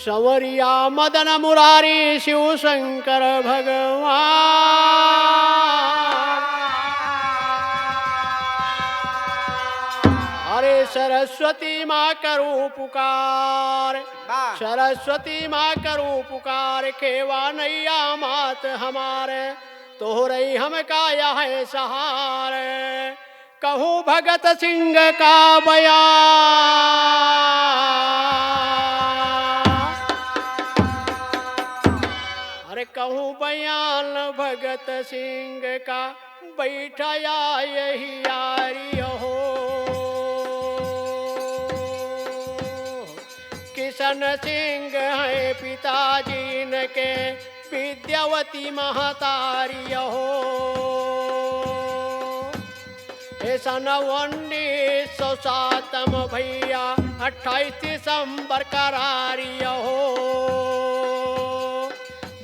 संवरिया मदन मुरारी शिव शंकर भगवान। अरे सरस्वती माँ करो पुकार, सरस्वती माँ करो पुकार, केवा नैया मात हमारे, तो रही हम का यह सहारे। कहूँ भगत सिंह का बयान, अरे कहूँ बयान भगत सिंह का, बैठाया यही यारी हो। किशन सिंह है पिताजी न के, विद्यावती महतारी हो। सन 1907 भैया 28 दिसंबर करारी हो।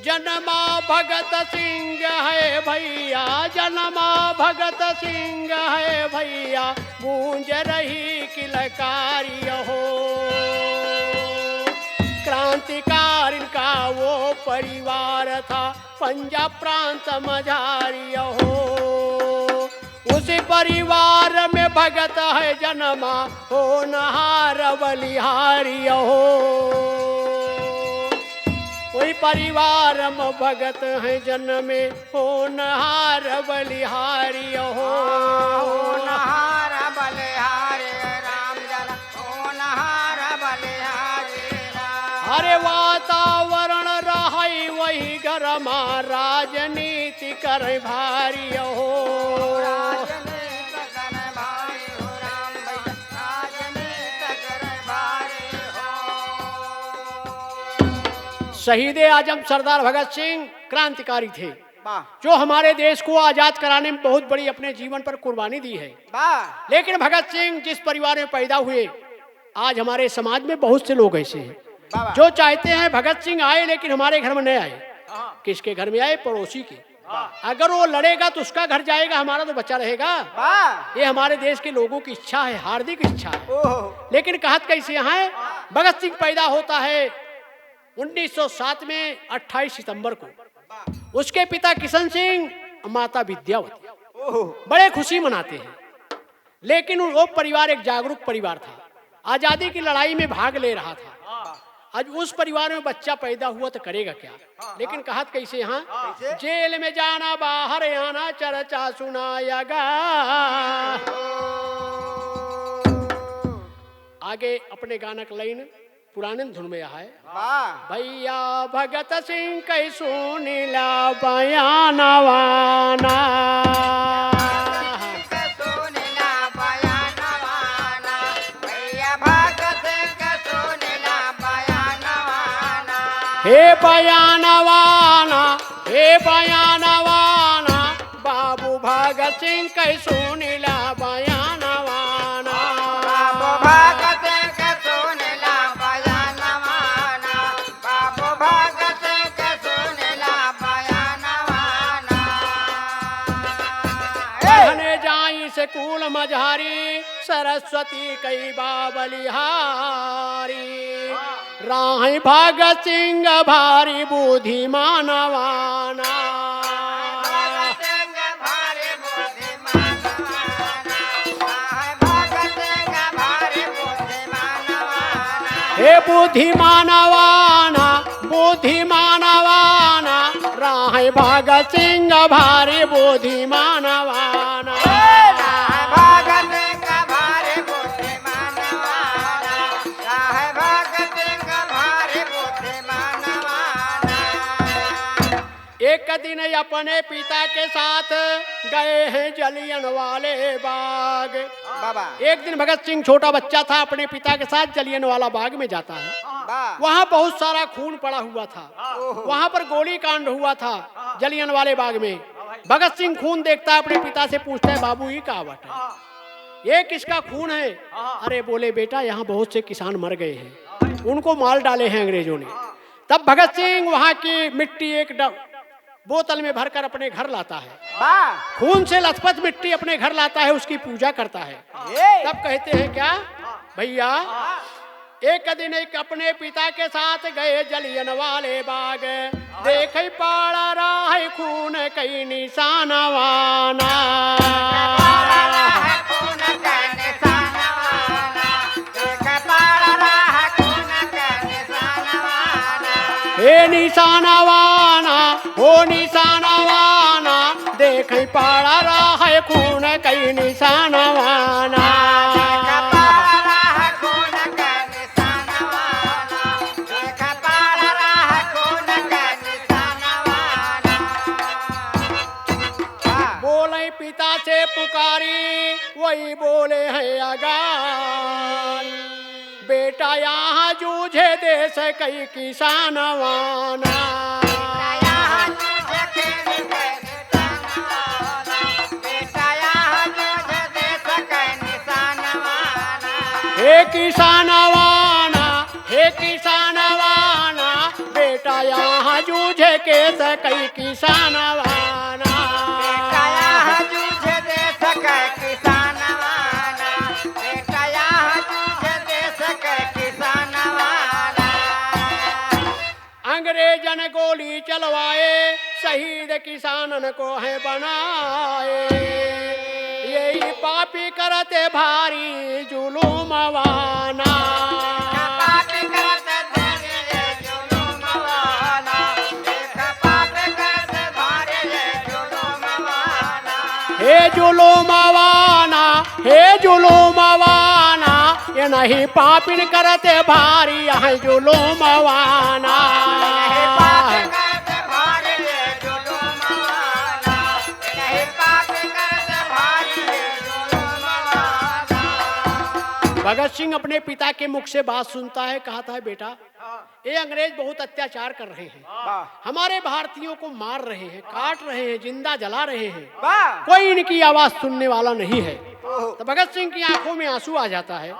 जन्मा भगत सिंह है भैया, जन्मा भगत सिंह है भैया, गूंज रही किलकारी हो। क्रांतिकारी का वो परिवार था, पंजाब प्रांत मझारी हो। उसी परिवार में भगत है जन्मा, हो नहार बलिहारी हो। कोई परिवार में भगत है जन्मे, हो नहार बलिहारी हो। नहार बलिहारी राम जन, हो नहार बलिहारी राम। अरे वातावरण रही वही घर में, राजनीति कर भारी हो। शहीद आजम सरदार भगत सिंह क्रांतिकारी थे, जो हमारे देश को आजाद कराने में बहुत बड़ी अपने जीवन पर कुर्बानी दी है। लेकिन भगत सिंह जिस परिवार में पैदा हुए, आज हमारे समाज में बहुत से लोग ऐसे हैं जो चाहते हैं भगत सिंह आए, लेकिन हमारे घर में नहीं आए। किसके घर में आए? पड़ोसी के। अगर वो लड़ेगा तो उसका घर जाएगा, हमारा तो बच्चा रहेगा। ये हमारे देश के लोगों की इच्छा है, हार्दिक इच्छा है। लेकिन कहत कैसे है? भगत सिंह पैदा होता है 1907 में 28 सितंबर को। उसके पिता किशन सिंह, माता विद्यावती, बड़े खुशी मनाते हैं। लेकिन वो परिवार एक जागरूक परिवार था, आजादी की लड़ाई में भाग ले रहा था। आज उस परिवार में बच्चा पैदा हुआ तो करेगा क्या? लेकिन कहत कैसे? यहाँ जेल में जाना बाहर आना, चर्चा सुनाएगा। आगे अपने गाना का लाइन पुराने धुन में है। भैया भगत सिंह कई सुनीला बयानवाना, हे बयानवाना, हे बयानवाना, बाबू भगत सिंह कई सुनीला बयानवाना। बाबू भगत सिंह सुनीला बयानवाना, बाबू भगत सिंह सुनीला बयानवाना। पढ़ने जाई स्कूल मझारी, सरस्वती कई बाबलिहारी। राही भगत सिंह भारी बुद्धिमानवाना, भगत सिंह भारी बुद्धिमानवाना, भगत सिंह भारी बुद्धिमानवाना। हे बुद्धिमानवाना, बुद्धिमानवाना, राही भगत सिंह भारी बुद्धिमानवाना। भगत सिंह भारी बुद्धिमानवाना, भगत सिंह भारी बुद्धिमानवाना। एक दिन अपने पिता के साथ गए हैं जलियनवाले बाग। एक दिन भगत सिंह छोटा बच्चा था, अपने पिता के साथ जलियनवाला बाग में जाता है। वहाँ बहुत सारा खून पड़ा हुआ था, वहाँ पर गोली कांड हुआ था जलियनवाले बाग में। भगत सिंह खून देखता है, अपने पिता से पूछता है, बाबू ये क्या बात है, ये किसका खून है? अरे बोले, बेटा यहाँ बहुत से किसान मर गए हैं, उनको मार डाले हैं अंग्रेजों ने। तब भगत सिंह वहाँ की मिट्टी एक बोतल में भरकर अपने घर लाता है, वाह खून से लथपथ मिट्टी अपने घर लाता है, उसकी पूजा करता है। ये तब कहते हैं क्या भैया, एक दिन एक अपने पिता के साथ गए जलियन वाले बाग, देख पाड़ा रहा है खून कई निशानवाना। खून का निशानवाना, देख पड़ रहा खून का निशानवाना। हे निशानवाना, हो निशानवाना, देख पाड़ा रहा है खून कई निशानवाना। बोले पिता से पुकारी, वही बोले हैं अगान, बेटा यहाँ जूझे देश कई किसानवाना। हे किसानवाना, हे किसानवाना, बेटा यहाँ जूझे केस कई किसानवाना। अंग्रेजन गोली चलवाए, शहीद किसानन को है बनाए, यही पापी करते भारी जुलूमवाना। हे जुलूमवाना, हे जुलूमवाना, ये नहीं पापिन करते भारी है जुलूमवाना। भगत सिंह अपने पिता के मुख से बात सुनता है, कहता है बेटा ये अंग्रेज बहुत अत्याचार कर रहे हैं, हमारे भारतीयों को मार रहे हैं, काट रहे हैं, जिंदा जला रहे हैं, कोई इनकी आवाज सुनने वाला नहीं है। तो भगत सिंह की आंखों में आंसू आ जाता है,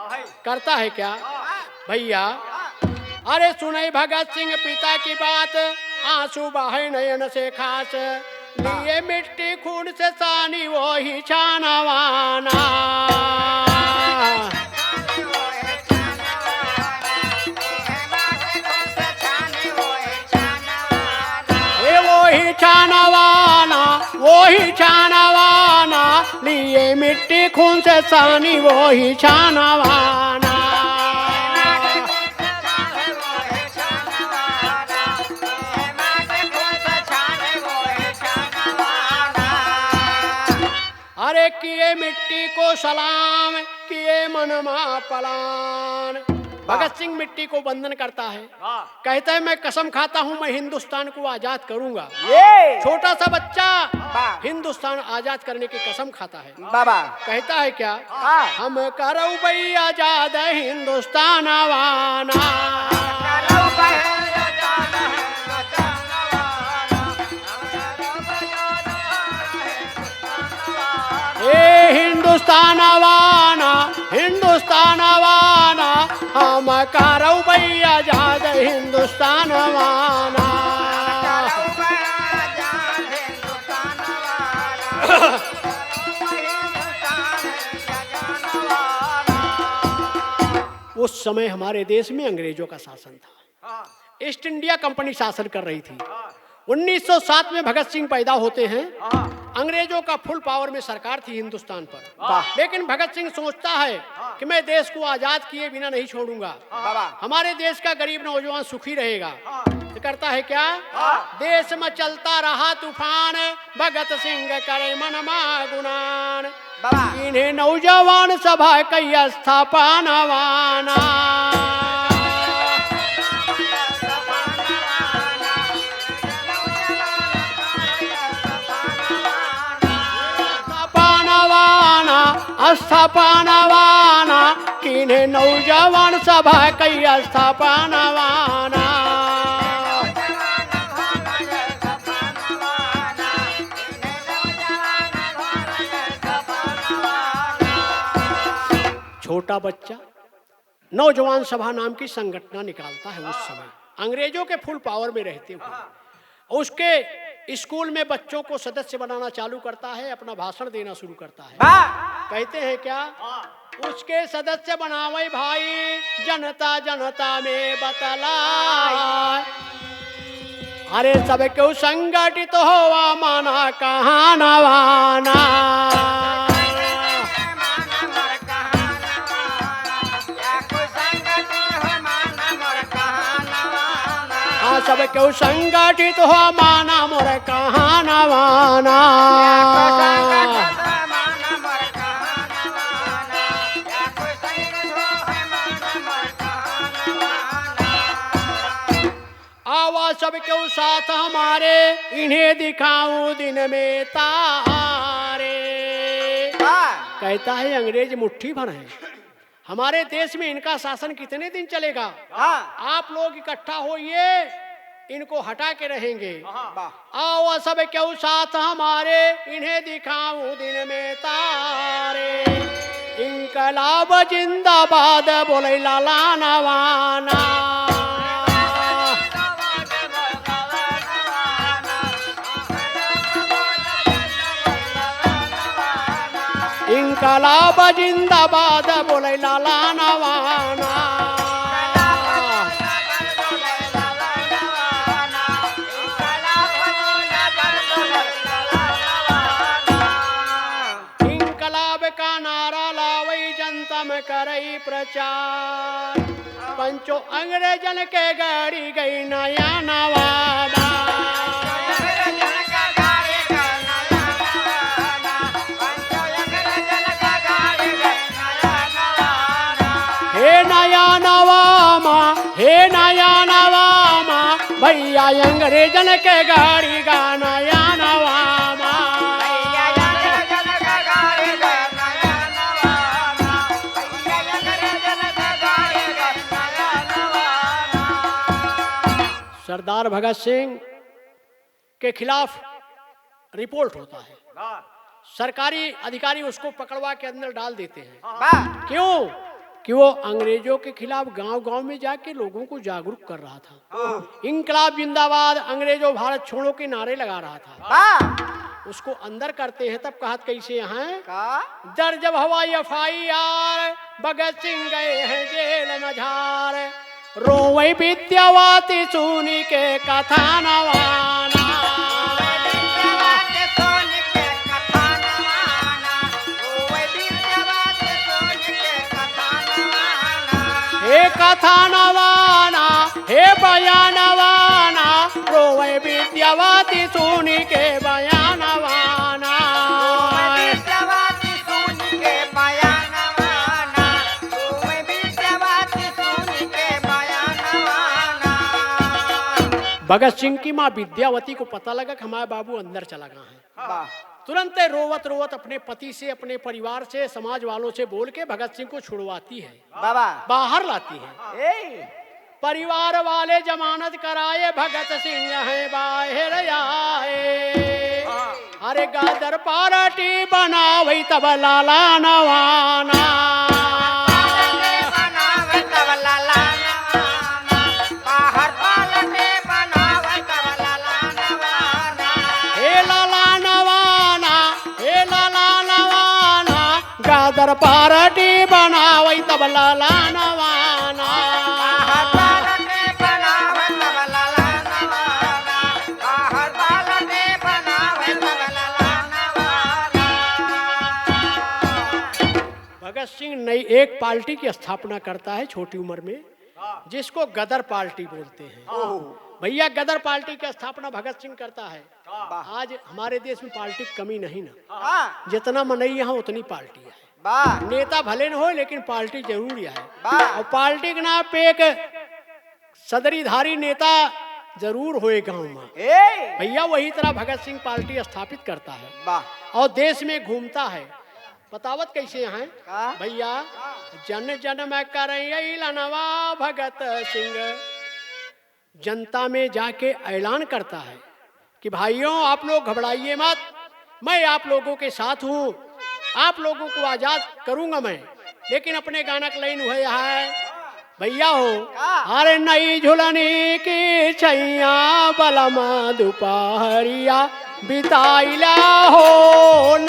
करता है क्या भैया, अरे सुने भगत सिंह पिता की बात, आंसू बहे नयन से खास, लिए मिट्टी खून से सानी वो ही छानवाना। वही छानवाना, वही छानवाना, लिए मिट्टी खून से सानी वही छानवाना। अरे किए मिट्टी को सलाम, किए मनमा पलान। भगत सिंह मिट्टी को वंदन करता है, कहता है मैं कसम खाता हूँ मैं हिंदुस्तान को आजाद करूंगा। छोटा सा बच्चा हिंदुस्तान आजाद करने की कसम खाता है। बाबा कहता है क्या, हम करो भाई आजाद हिंदुस्तान वाना। हिंदुस्तान वाना, हिंदुस्तान वाना, हम करो भाई आजाद हिंदुस्तान वाना। उस समय हमारे देश में अंग्रेजों का शासन था, ईस्ट इंडिया कंपनी शासन कर रही थी। 1907 में भगत सिंह पैदा होते हैं, अंग्रेजों का फुल पावर में सरकार थी हिंदुस्तान पर। लेकिन भगत सिंह सोचता है कि मैं देश को आजाद किए बिना नहीं छोड़ूंगा, हमारे देश का गरीब नौजवान सुखी रहेगा। तो करता है क्या, देश में चलता रहा तूफान, भगत सिंह करे मनमा गुणान, इन्हें नौजवान सभा कई स्थापनवाना। स्थापनवाना, किन्हें नौजवान सभा कई स्थापनवाना। छोटा बच्चा नौजवान सभा नाम की संगठन निकालता है। उस समय अंग्रेजों के फुल पावर में रहते हुए उसके स्कूल में बच्चों को सदस्य बनाना चालू करता है, अपना भाषण देना शुरू करता है। कहते हैं क्या, उसके सदस्य बनावे भाई जनता जनता में बतलाए, अरे सब क्यों संगठित होवा माना कहाँ नवाना, सब क्यों संगठित हो माना मोर कहाँ नवाना। आवा सब क्यों साथ हमारे, इन्हें दिखाऊं दिन में तारे। कहता है अंग्रेज मुट्ठी भर है, हमारे देश में इनका शासन कितने दिन चलेगा, आप लोग इकट्ठा होइए, इनको हटा के रहेंगे। आओ सब क्यों साथ हमारे, इन्हें दिखाऊं दिन में तारे, इनकलाब जिंदाबाद बोले लाला नवाना। इनकलाब जिंदाबाद बोले लाला नवाना। इनकलाब का नारा लावई जनता में करई प्रचार, पंचो अंग्रेजन के गाड़ी गई नया नवाबा। हे नया नवामा भैया अंग्रेजन के गाड़ी गा नया नवामा। सरदार भगत सिंह के खिलाफ रिपोर्ट होता है, सरकारी अधिकारी उसको पकड़वा के अंदर डाल देते हैं। क्यों? कि वो अंग्रेजों के खिलाफ गांव-गांव में जाके लोगों को जागरूक कर रहा था, इनकलाब जिंदाबाद अंग्रेजों भारत छोड़ो के नारे लगा रहा था। उसको अंदर करते हैं, तब कहत कैसे हैं, दर्ज जब हवाई FIR भगत सिंह गए हैं जेल में झार, रोवई विद्यावती सुनी के कथा नवाना। हे कथा नवाना, हे बयानवाना, रोवे विद्यावती सुनी के बयानवाना। भगत सिंह की माँ विद्यावती को पता लगा कि हमारा बाबू अंदर चला गया है, तुरंत रोवत रोवत अपने पति से, अपने परिवार से, समाज वालों से बोल के भगत सिंह को छुड़वाती है, बाहर लाती है। परिवार वाले जमानत कराए, भगत सिंह है बाहर आए, अरे गादर पार्टी बनावई तब लाला नवाना। गादर पार्टी बनावई तब लाला नवाना। भगत सिंह नई एक पार्टी की स्थापना करता है छोटी उम्र में, जिसको गदर पार्टी बोलते हैं। भैया गदर पार्टी की स्थापना भगत सिंह करता है। आज हमारे देश में पार्टी की कमी नहीं ना, जितना मनई यहाँ उतनी पार्टी है। नेता भले न हो लेकिन पार्टी जरूर है, और पार्टी के नाम पे एक सदरीधारी नेता जरूर होए गांव में। भैया वही तरह भगत सिंह पार्टी स्थापित करता है और देश में घूमता है। बतावत कैसे हैं भैया, जन जन में करनवा भगत सिंह, जनता में जाके ऐलान करता है कि भाइयों आप लोग घबराइए मत, मैं आप लोगों के साथ हूँ, आप लोगों को आजाद करूंगा मैं। लेकिन अपने गाना का लाइन हुआ है, भैया हो का? अरे नई झुलनी की छैया बलमा दोपहरिया बिताइला हो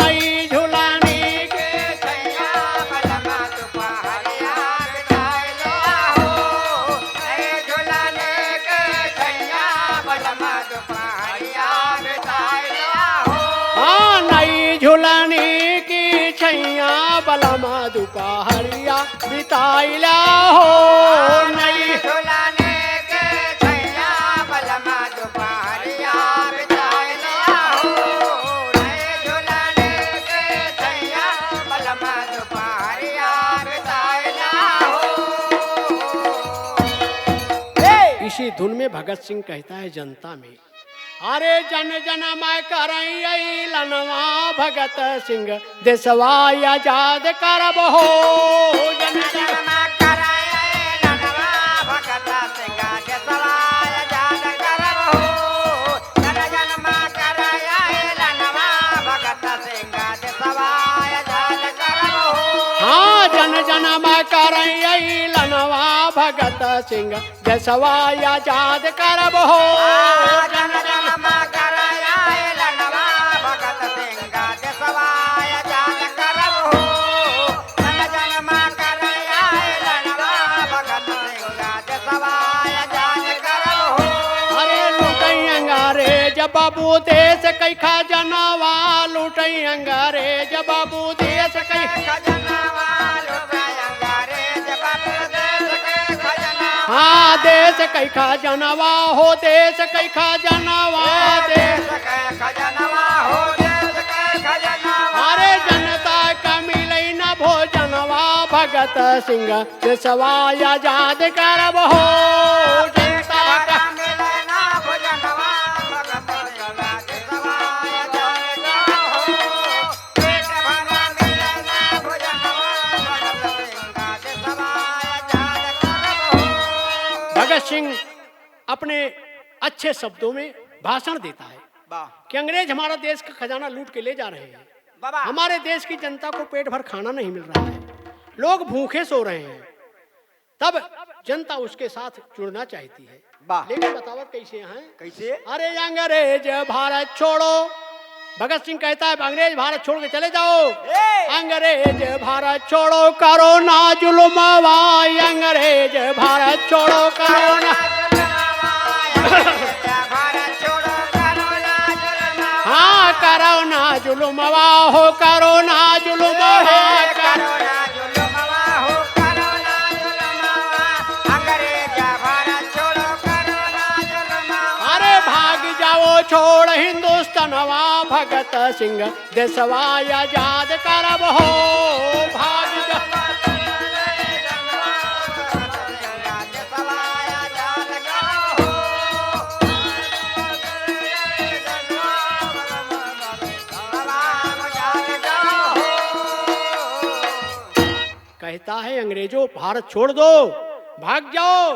नई झुलनी के छैया बलमा दोपहरिया बिताइला हो नई झुलनी के छैया बलमा दोपहरिया बिताइला हो हाँ नई झुलनी की छैया बलमा दोपहरिया बिताइला हो नई झुलनी के छैया बलमा दोपहरिया बिताइला हो नई झुलनी के छैया बलमा दोपहरिया बिताइला हो इसी धुन में भगत सिंह कहता है जनता में अरे जन जन मैं करई लनवा भगत सिंह देशवा आजाद करब हो जन जन जनमा कराए लनवा भगत सिंह देशवाय जान करब हो जन जनमा कराए लनवा भगत सिंह देशवाय जान करब हो हाँ जन जन मैं करई लनवा भगत सिंह देशवा आजाद करब हो जन जनमा कराए लनवा भगत सिंह देशवाय जान करब हो जन जनमा कराए लनवा भगत सिंह देशवाय जान करब हो अरे लुटई अंग्रेज बाबू देश कई खजनवा लुटई अंग्रेज बाबू देश कई खजनावा लुटाया अंग्रेज बाबू देश के खजनावा हाँ देश कई खजनवा हो देश कई खजनवा देश देश के खजनावा हो देश के खजनावा अरे जनता का मिलै न भोजनवा भगत सिंह देशवा आजाद करब हो जनता का भरा मिले ना भोजनवा भगत सिंह देशवाय जान हो पेट भरा मिले ना भोजनवा भगत सिंह देशवाय जान करब हो भगत सिंह अपने अच्छे शब्दों में भाषण देता है वाह कि अंग्रेज हमारा देश का खजाना लूट के ले जा रहे हैं बाबा हमारे देश की जनता को पेट भर खाना नहीं मिल रहा है लोग भूखे सो रहे हैं तब जनता उसके साथ जुड़ना चाहती है वाह लेकिन बतावत कैसे हैं कैसे अरे अंग्रेज भारत छोड़ो भगत सिंह कहता है अंग्रेज भारत छोड़ के चले जाओ अंग्रेज भारत छोड़ो करो ना जुल्मवा अंग्रेज भारत छोड़ो करो ना हाँ करो ना जुल्मवा हो करो ना जुल्मवा अरे भाग जाओ छोड़ हिंदुस्तानवा भगत सिंह देशवा आजाद करब हो भाग जाओ कहता है अंग्रेजों भारत छोड़ दो भाग जाओ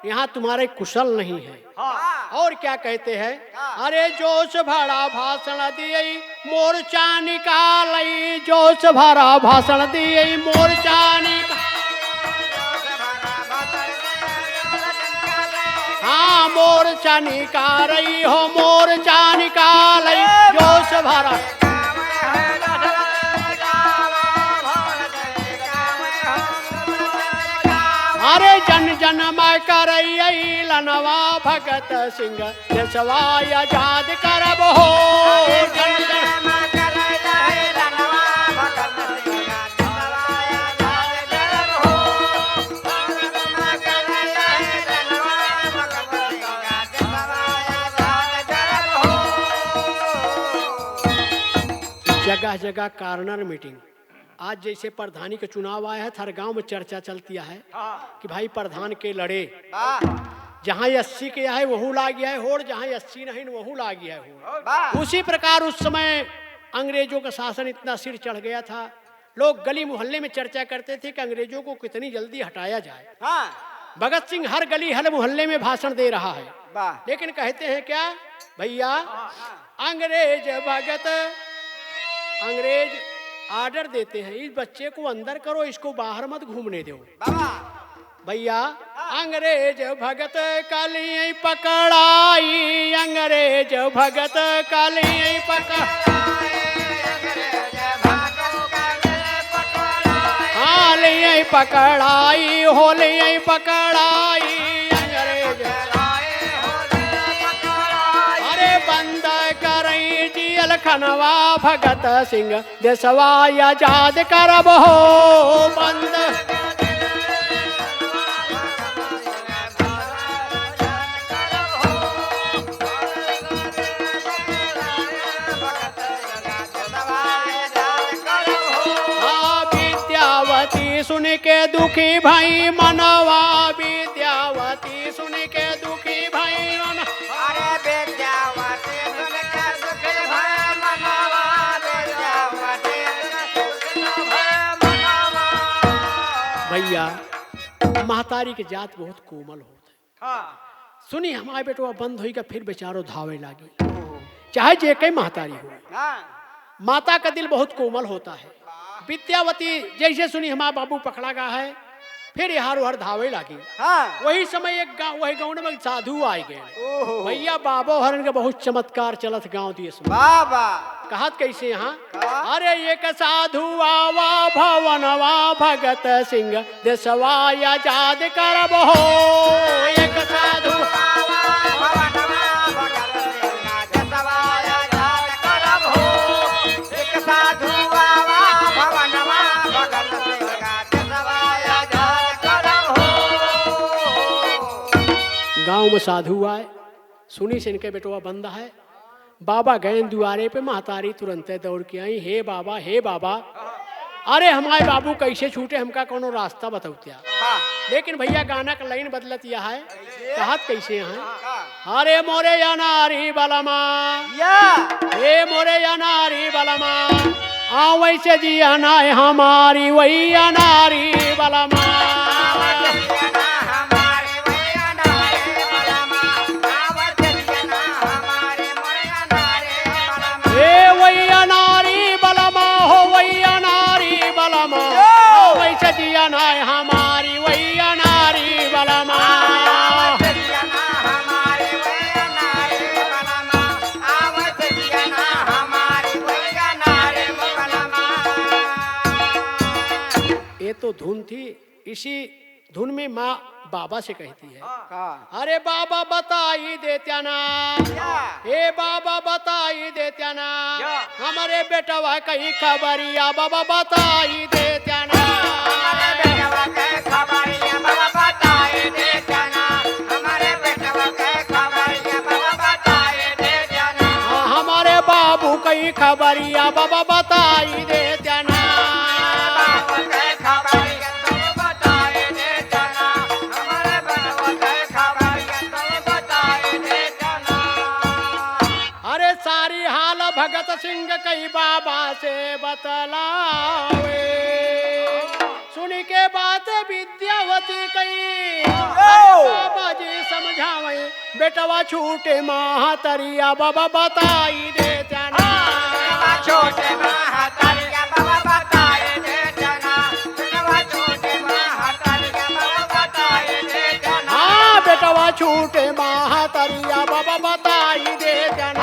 यहाँ तुम्हारे कुशल नहीं है और क्या कहते हैं अरे जोश भरा भाषण दिए मोर्चा निकालई जोश भरा भाषण दिए मोर्चा निकाल हाँ मोर्चा निकालई हो मोर्चा निकालई जोश भरा अरे जन जन मैं करई लनवा भगत सिंह देशवा आजाद करब हो जन जन जगह जगह कार्नर मीटिंग आज जैसे प्रधानी का चुनाव आया है हर गांव में चर्चा चलती है कि भाई प्रधान के लड़े जहाँ 80 के है वहू ला गया है होड़ जहाँ 80 नहीं वहू ला गया है होड़ उसी प्रकार उस समय अंग्रेजों का शासन इतना सिर चढ़ गया था लोग गली मोहल्ले में चर्चा करते थे कि अंग्रेजों को कितनी जल्दी हटाया जाए भगत सिंह हर गली हर मोहल्ले में भाषण दे रहा है लेकिन कहते हैं क्या भैया अंग्रेज भगत अंग्रेज आर्डर देते हैं इस बच्चे को अंदर करो इसको बाहर मत घूमने दो भैया अंग्रेज भगत कली पकड़ाई, अंग्रेज भगत कली पकड़ाई, होली पकड़ाई अंग्रेज। अरे बंद करई जियल खनवा भगत सिंह देशवा आजाद करब हो, बंद सुन के दुखी भाई मनवा, विद्यावती सुन के दुखी भाई मनवा। अरे विद्यावती सुन के दुखी भाई मनवा, विद्यावती सुन के भाई मनवा। भैया महतारी के जात बहुत कोमल होता है। सुनी हमारे बेटवा बंद होई का फिर बेचारो धावे लागी, चाहे जे कई महतारी हो। माता का दिल बहुत कोमल होता है। विद्यावती जैसे सुनी हमारा बाबू पकड़ा गया है, फिर यहाँ उहर धावे लागी। वही समय एक गाँव, वही गाँव में साधु आए गए। भैया बाबा हरण के बहुत चमत्कार चलत गाँव दिए बाबा कहत कैसे यहाँ। अरे एक साधु आवा भवनवा भगत सिंह देशवा आजाद करब हो, एक साधु गांव में साधु आए, सुनी से इनके बेटवा बंदा है। बाबा गए दुआरे पे, महतारी तुरंत दौड़ के आई, हे बाबा हे बाबा, अरे हमारे बाबू कैसे छूटे, हमका कोनो रास्ता बताओ। लेकिन भैया गाना का लाइन बदलत यह है, कहत कैसे हैं। अरे मोरे या नारी बलमा, हे मोरे या नारी बलमा, वैसे जिया ना हमारी वही नारी बलमा। हमारी वही नारी बलमा, ये तो धुन थी। इसी धुन में माँ बाबा से कहती है, अरे बाबा बताई देत्या ना, हे बाबा बताई देत्या ना, हमारे बेटवा कहीं खबरिया बाबा बताई देत्या ना। हमारे बाबू कहीं खबरिया बाबा बताई देत्या ना। अरे सारी हाल भगत सिंह कई बाबा से बतलावे, सुनी के बात विद्यावती कई बाबा जी समझावे, बेटवा छूटे महतरिया बाबा बताई देत्या ना। छोटे महतरिया बाबा बताई देत्या ना, छोटे महतरिया बाबा बताई देत्या ना। हाँ बेटवा छूटे महतरिया बाबा बताई देत्या ना।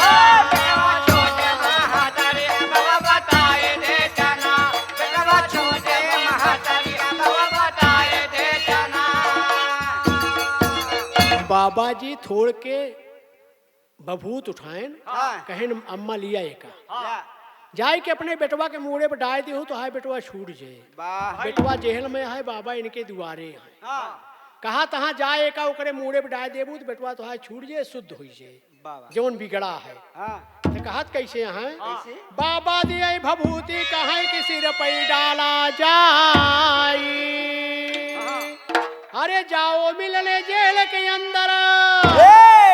बाबा जी थोड़ के बभूत उठाएन, कहन अम्मा लिया एक जाए के अपने बेटवा के मुड़े पर डाल दी हो तो हाय बेटवा छूट जाए। बेटवा जेल में है, बाबा इनके दुआरे है। कहा तहाँ जाए का ओकरे मुड़े पर डाल देबू तो बेटवा तो हाय छूट जाए, शुद्ध हो जाए जौन बिगड़ा है। तो कहत कैसे हैं, बाबा दिए भभूति कहे कि सिर पे डाला जाई, अरे जाओ मिलने जेल के अंदर,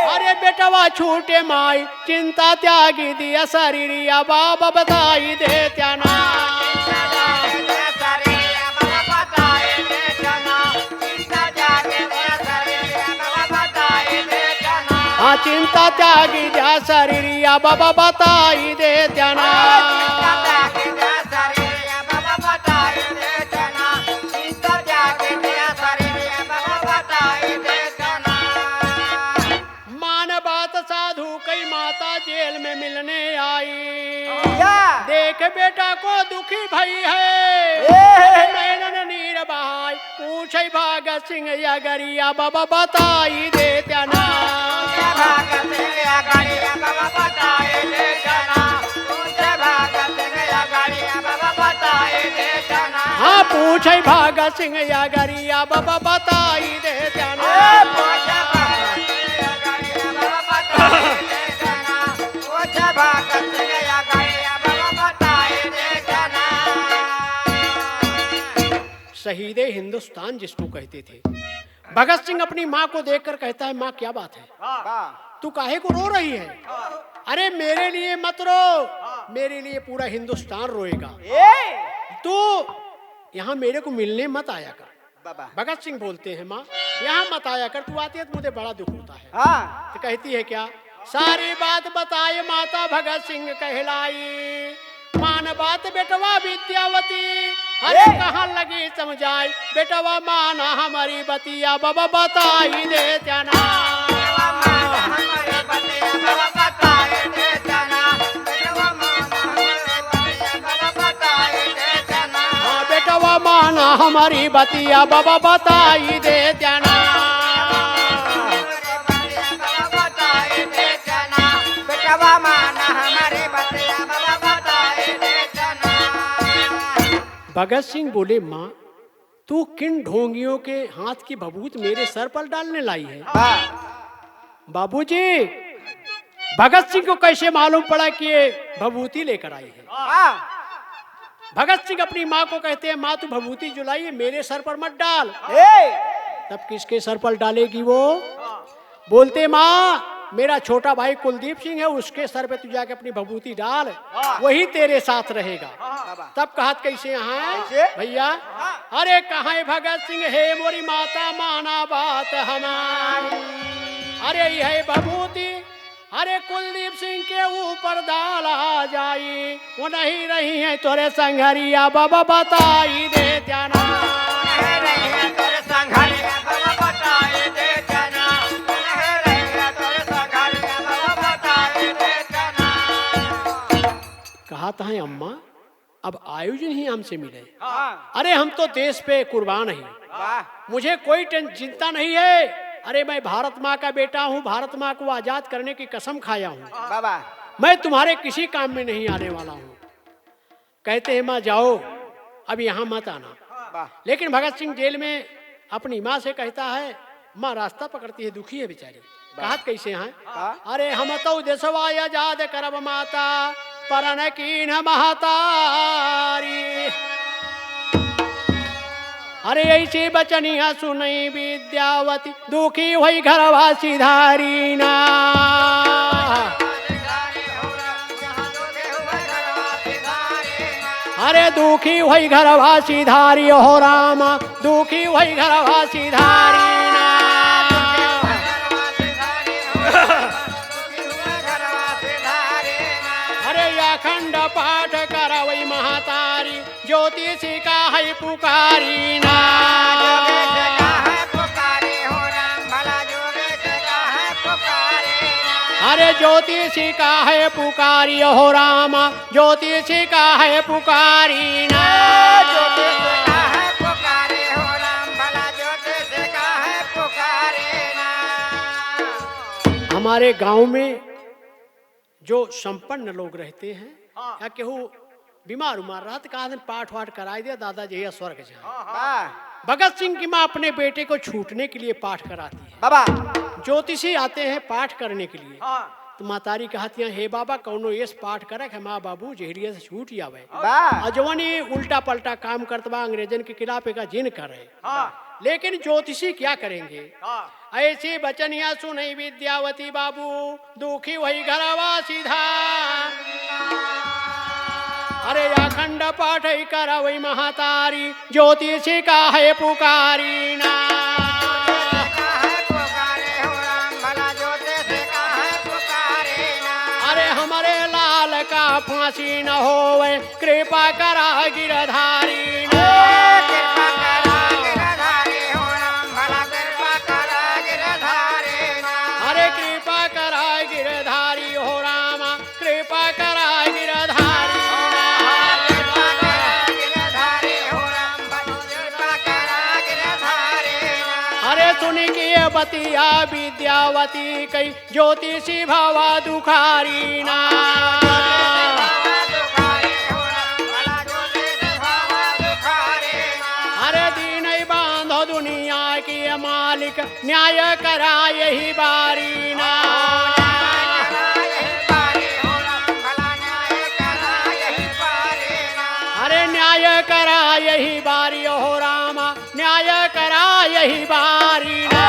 अरे बेटवा छूटे माई चिंता त्यागी दिया शरीरिया बाबा बताई देत्या ना। चिंता त्यागी दिया शरीरिया बाबा बताई देत्या ना। भई है नैनन नीर बहाय पूछे भगत सिंह अगरिया बाबा बताई दे त्याना भगत सिंह अगरिया बाबा बताए दे जना पूछे भगत सिंह अगरिया बाबा बताए दे जना हाँ पूछे भगत सिंह अगरिया बाबा बताई दे त्याना पूछे भगत सिंह अगरिया बाबा बताए दे जना पूछे भगत सिंह अगरिया बाबा बताए दे जना शहीद हिंदुस्तान जिसको कहते थे। भगत सिंह अपनी माँ को देखकर कहता है माँ क्या बात है तू काहे को रो रही है? अरे मेरे लिए मत रो, मेरे लिए पूरा हिंदुस्तान रोएगा। तू यहाँ मेरे को मिलने मत आया कर। भगत सिंह बोलते हैं माँ यहाँ मत आया कर, तू आती है तो मुझे बड़ा दुख होता है। तो कहती है क्या? सारी बात बताए माता भगत सिंह कहलाई, मान बात बेटवा विद्यावती, अरे कहाँ लगी समझाई बेटवा माना हमारी बतिया बाबा बताई दे जना बेटवा माना हमारी बतिया बाबा बताई दे जना बेटवा माना हमारी बतिया बाबा बताए दे जना। भगत सिंह बोले माँ तू किन ढोंगियों के हाथ की भभूत मेरे सर पर डालने लाई है? बाबूजी भगत सिंह को कैसे मालूम पड़ा कि ये भभूति लेकर आई है? भगत सिंह अपनी माँ को कहते हैं माँ तू भभूति जो लाई है मेरे सर पर मत डाल। तब किसके सर पर डालेगी वो? बोलते माँ मेरा छोटा भाई कुलदीप सिंह है, उसके सर पे तू जाके अपनी भभूति डाल, वही तेरे साथ रहेगा। तब कहत कैसे यहाँ भैया? अरे कहाँ है भगत सिंह है मोरी माता माना बात हमारी, अरे यह भभूति अरे कुलदीप सिंह के ऊपर डाला जाई, वो नहीं रही है तोरे संघरिया बाबा बताई दे जाना तोरे संघरिया बाबा बताए दे जना कहा था है अम्मा अब आयोजन ही हमसे मिले। अरे हम तो देश पे कुर्बान हैं, मुझे कोई चिंता नहीं है। अरे मैं भारत माँ का बेटा हूँ, भारत माँ को आजाद करने की कसम खाया हूँ, मैं तुम्हारे किसी काम में नहीं आने वाला हूँ। कहते हैं माँ जाओ अब यहाँ मत आना। लेकिन भगत सिंह जेल में अपनी माँ से कहता है, माँ रास्ता पकड़ती है, दुखी है बेचारी। कहत कैसे हैं? अरे हम तो देशवा आजाद करब माता परन कीन महतारी, अरे ऐसे बचनिया सुनई विद्यावती दुखी हुई घरवासी धारी ना। अरे दुखी हुई घरवासी धारी हो रामा, दुखी हुई घरवासी धारी ना। अखंड पाठ करवई महतारी ज्योतिषी का है पुकारी ना। अरे ज्योतिषी का है पुकारी हो रामा, ज्योतिषी का है पुकारी ना। हमारे गांव में जो संपन्न लोग रहते हैं या केहू बीमार उमार रहा तो कहा पाठ वाठ कराई दिया दादा जी स्वर्ग जाए। भगत सिंह की माँ अपने बेटे को छूटने के लिए पाठ कराती है। बाबा ज्योतिषी आते हैं पाठ करने के लिए, तो मातारी कहती है हे बाबा कौनो ये पाठ करे है माँ बाबू जहरिया से छूट जावे, अजवनी उल्टा पलटा काम करतवा अंग्रेजन के खिलाफ का जिन करे। लेकिन ज्योतिषी क्या करेंगे? ऐसी बचनिया सुनई विद्यावती बाबू दुखी वही घरवासी धार, अरे अखंड पाठ करवई महतारी ज्योतिषी का है पुकारी ना। अरे हमारे लाल का फांसी न होवे कृपा करा गिरधारी ना। अरे कृपा करा गिरधारी हो रामा, कृपा करा गिरधारी। सुन के बतिया विद्यावती कई ज्योतिषी भावा दुखारी ना। अरे दीन बांधो दुनिया की मालिक न्याय करा यही बारी ना। अरे न्याय करा यही बारी हो रामा न्याय करा यही बारी ना।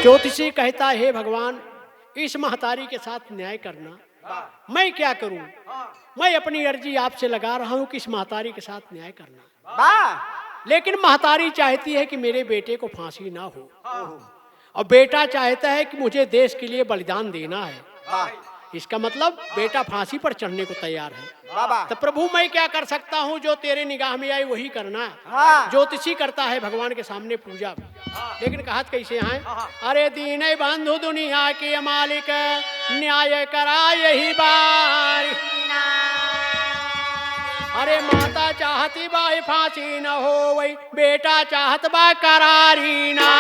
ज्योतिषी कहता है भगवान इस महतारी के साथ न्याय करना। मैं क्या करूं? मैं अपनी अर्जी आपसे लगा रहा हूं कि इस महतारी के साथ न्याय करना। लेकिन महतारी चाहती है कि मेरे बेटे को फांसी ना हो और बेटा चाहता है कि मुझे देश के लिए बलिदान देना है। इसका मतलब बेटा फांसी पर चढ़ने को तैयार है। तो प्रभु मैं क्या कर सकता हूँ? जो तेरे निगाह में आई वही करना है। ज्योतिषी करता है भगवान के सामने पूजा, लेकिन कहत कैसे हैं? अरे दीन बंधु दुनिया के मालिक न्याय करा यही बारी। अरे माता चाहती बाई फांसी न हो वही बेटा चाहत बा करारी ना।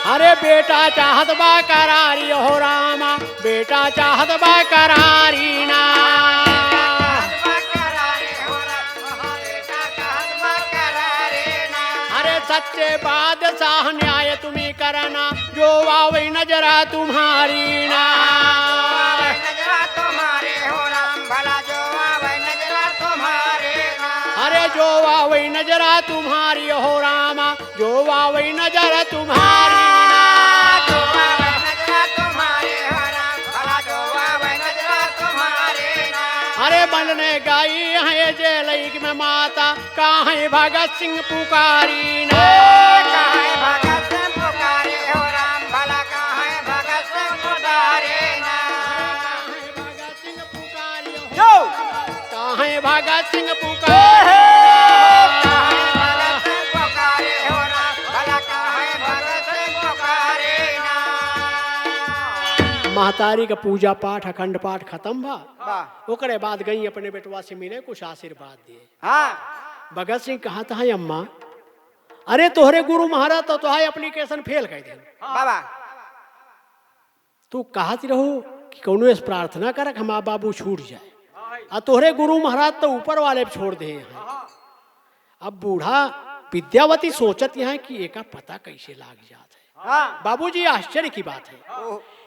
अरे बेटा चाहत बा करारी हो रामा बेटा चाहत बा करारी ना। अरे सच्चे बादशाह न्याय तुम्हें करना जो आवे नजरा तुम्हारी ना। अरे जो आवे नजरा तुम्हारी हो रामा जो आवे नजर तुम्हारी ना। अरे बनने गाई है जेल में माता कहाँ भगत सिंह पुकारी ना। कहाँ भगत सिंह पुकारी महतारी का पूजा पाठ अखंड पाठ खत्म भा। ओकरे बाद गई अपने बेटवा से मिले कुछ आशीर्वाद दिए। भगत सिंह कहा था अम्मा अरे तोहरे गुरु महाराज तो तुहाई एप्लीकेशन फेल कर दे तू कहती रहो कि कौनो ऐसे प्रार्थना कर हमारा बाबू छूट जाए और तोहरे गुरु महाराज तो ऊपर वाले छोड़ दे हैं। अब बूढ़ा विद्यावती सोचत यहाँ कि एका पता कैसे लाग जाता है। बाबूजी आश्चर्य की बात है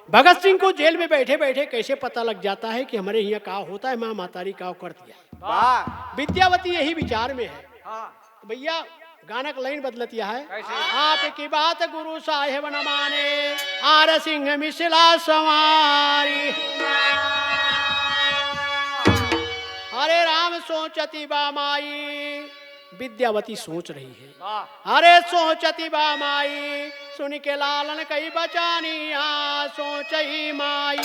भगत सिंह को जेल में बैठे बैठे कैसे पता लग जाता है कि हमारे यहाँ का होता है माँ मातारी का कर दिया है। विद्यावती यही विचार में है। भैया गाना का लाइन बदलती है आपकी बात गुरु साहेब न माने आर सिंह मिशिला सवारी। अरे राम सोचती बा माई विद्यावती सोच रही है। अरे सोचती बा माई सुन के लालन कई बचानिया सोचई माई।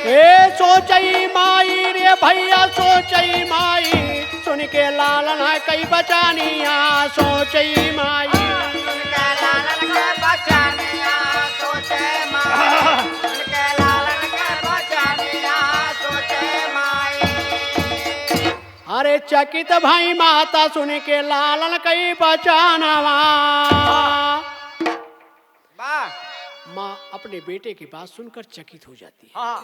ए सोचई माई रे भैया सोचई माई सुन के लालन कई बचानिया सोचई माई। अरे चकित भाई माता सुन के लालन कई बचानवा। माँ अपने बेटे की बात सुनकर चकित हो जाती है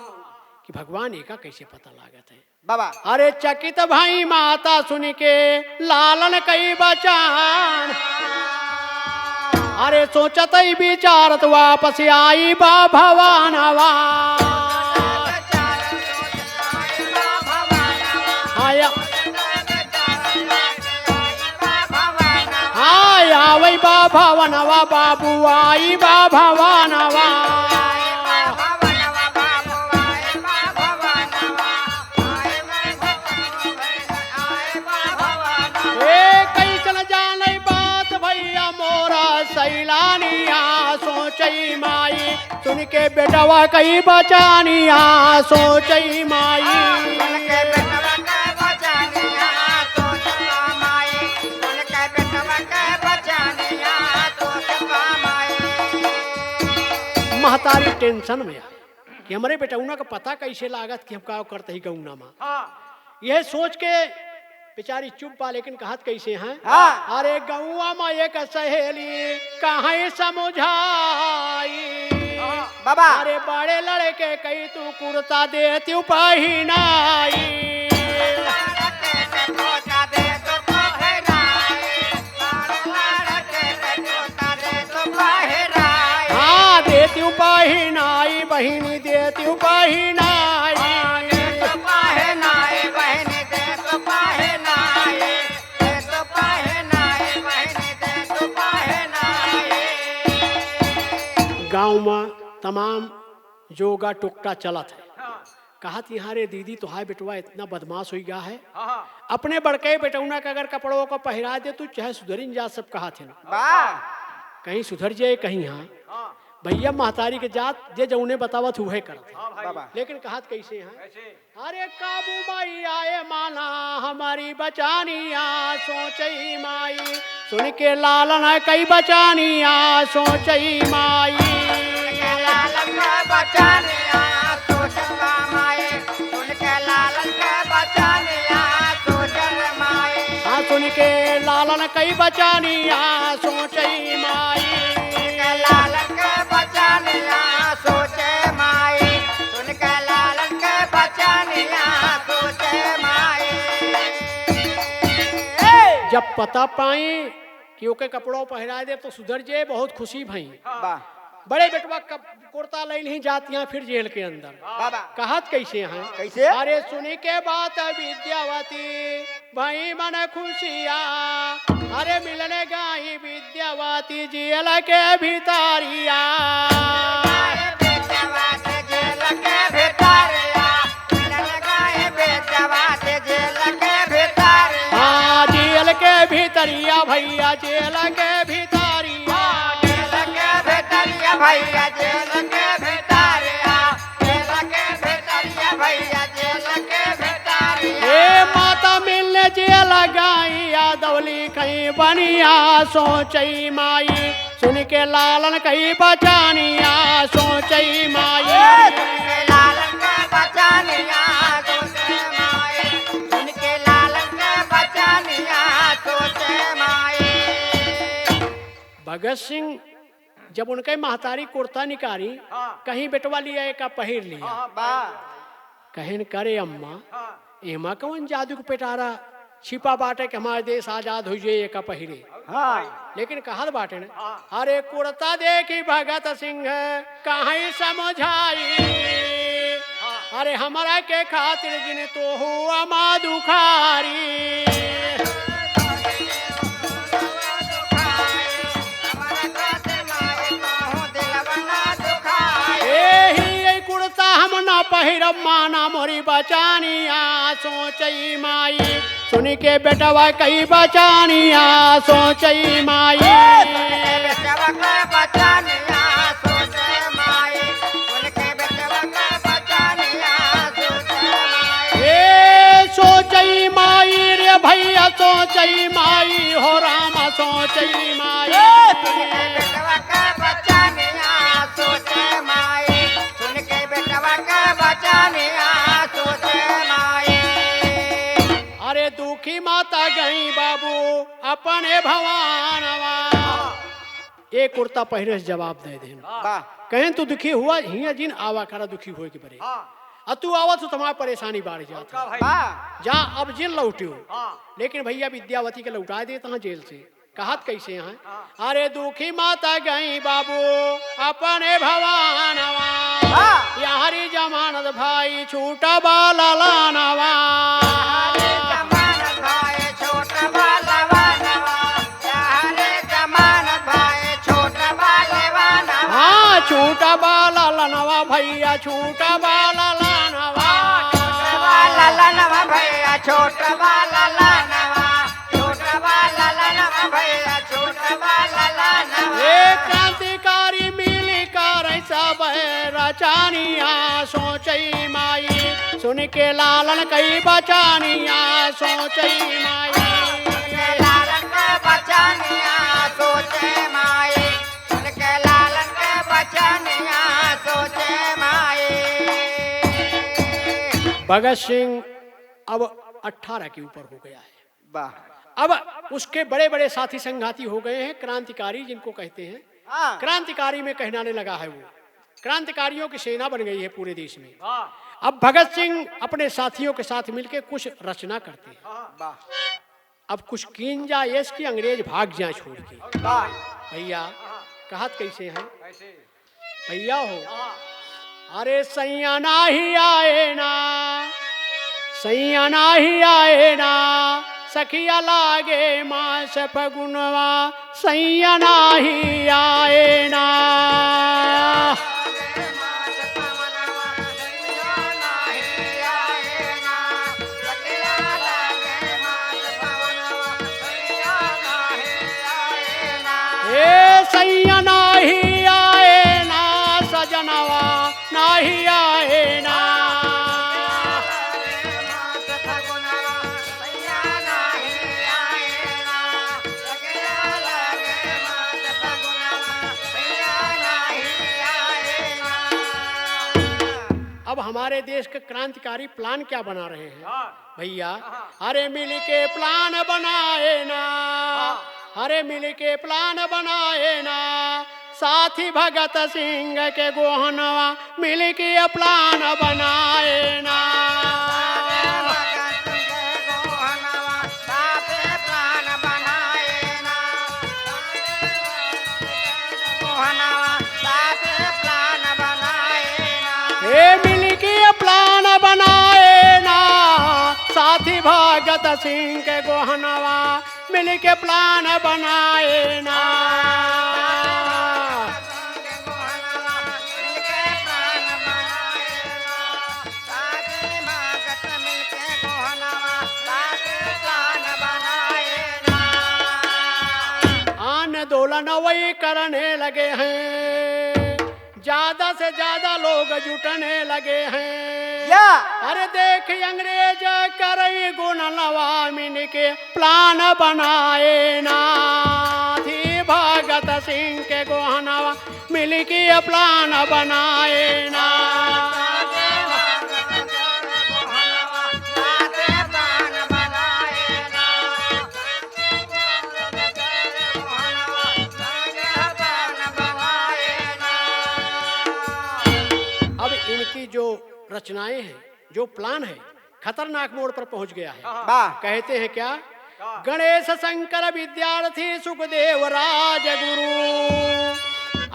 कि भगवान एका कैसे पता लागत है बाबा। अरे चकित भाई माता सुन के लालन कई बचान। अरे सोचत ही विचारत वापस आई बा भवानवा। आई बा भवनवा बाबू आई बा भवानवा। कैसन जाने बात भैया मोरा सैलानिया सोचई माई सुन के बेटवा कई बचानिया सोचई माई। महतारी टेंशन में आ कि हमारे बेटौना का पता कैसे लागत कि हम का करते ही गौना माँ। यह सोच के बेचारी चुप बा, लेकिन कहत कैसे हैं? अरे गौआ माँ एक सहेली कहाँ समझाई बाबा अरे बड़े लड़के कई तू कुर्ता देती पहिनाई। हाँ देती पहिनाई बहिनी देती पहिनाई। गाँव में तमाम जोगा टुकटा चलत है। कहत यहाँ रे दीदी तुहार बेटवा इतना बदमाश हो गया है, अपने बड़के बेटौना का अगर कपड़ों को पहरा दे तू चाहे सुधरिन जा, सब कहा थे ना कहीं सुधर जाए कहीं। हाँ भैया महतारी के जात जे जौने बतावत हुए करत, लेकिन कहत कैसे हैं? अरे काबू माई आए माना हमारी बचानिया सोचई माई सुन के लालन कई बचानिया सोचई माई। हाँ सुन के लालन कई बचानिया सोचई माई। जब पता पाई कि ओके कपड़ों पहरा दे तो सुधर जाए, बहुत खुशी भई। बड़े बेटवा कुर्ता ले नहीं जाती हैं फिर जेल के अंदर। कहत कैसे हैं? कैसे? अरे सुनी के बात विद्यावती भाई मन खुशिया अरे मिलने गाई विद्यावती जेल के भितारिया। हाँ जेल के भितरिया भैया जेल के भितारिया। भैया जेल के भितारिया भैया जेल के भितारिया। ए माता मिलने जेल गाई यादवली कहीं बनिया सोचई माई सुन के लालन कहीं बचानिया सोचई माई। लालन के बचानिया सोचे माई सुन के लालन के बचानिया सोचे माई। भगत सिंह जब उनके महतारी कुर्ता निकारी कहीं बेटवा लिया का पहिर लिया, कहन करे अम्मा एमा कौन जादू को पेटारा छिपा बाटे कि हमारे देश आजाद हो जाए का पहिरे। लेकिन कहत बाटे न अरे कुर्ता देखी भगत सिंह कहीं समझाई अरे हमारा के खातिर जिन तो हुआ मा दुखारी। हम ना पहिरब माना मोरी बचानिया सोचई माई सुन के बेटवा कई बचानिया सोचई माई। सोचई माई रे भैया सोचई माई हो रामा सोचई माई। अरे दुखी माता गई बाबू अपने भवानवा एक कुर्ता पहरे से जवाब दे देना कहें तू दुखी हुआ हिया जिन आवा करा दुखी हुए के बरे तू आवत तो तुम्हारी परेशानी बढ़ जाता जा अब जिन लौटियो। लेकिन भैया विद्यावती के लौटा देता जेल से। कहत कैसे हैं? अरे दुखी माता गई बाबू अपने भवानवा यारी जमानत भाई छूटा बाला लानवा। हाँ छूटा बाला लानवा भैया छूटा बाला लानवा। भैया छोटा बाला लानवा छोटा बाला लानवा भैया छोटा बाला लानवा। एक क्रांतिकारी मिली कर सब रचानिया सोचई माई सुन के लालन कई बचानिया सोचई माई। लालन के बचानिया सोचे माई सुन के लालन के बचानिया भगत सिंह अब 18 के ऊपर हो गया है। वाह। अब उसके बड़े बड़े साथी संघाती हो गए हैं, क्रांतिकारी जिनको कहते हैं। हाँ। क्रांतिकारी में कहनाने लगा है, वो क्रांतिकारियों की सेना बन गई है पूरे देश में। वाह। अब भगत सिंह अपने साथियों के साथ मिलकर कुछ रचना करते हैं। वाह। अब कुछ कीन जा यश की अंग्रेज भाग जाए छोड़ के। वाह। भैया कहत कैसे हैं कैसे? भैया हो, अरे सैया नाही आए ना, सैया नाही आए ना, सखिया लागे मास फगुनवा, सैया नाही आए ना। ए सैया नाही आए ना, सजनवा नाही आए ना। अब हमारे देश के क्रांतिकारी प्लान क्या बना रहे हैं भैया? अरे मिल के प्लान बनाए ना, अरे मिल के प्लान बनाए ना, साथी भगत सिंह के गोहनवा मिल के प्लान बनाए ना। हे मिल के प्लान बनाए ना, साथी भगत सिंह के गोहनवा मिल के प्लान बनाए ना। आंदोलन वही करने लगे हैं, ज्यादा से ज्यादा लोग जुटने लगे हैं। अरे देख अंग्रेज करई गुणनवा मिल के प्लान बनाए ना, थी भगत सिंह के गोहनवा मिल के प्लान बनाए ना। इनकी जो रचनाएं हैं, जो प्लान है, खतरनाक मोड़ पर पहुंच गया है। कहते हैं क्या? गणेश शंकर विद्यार्थी सुखदेव राजगुरु,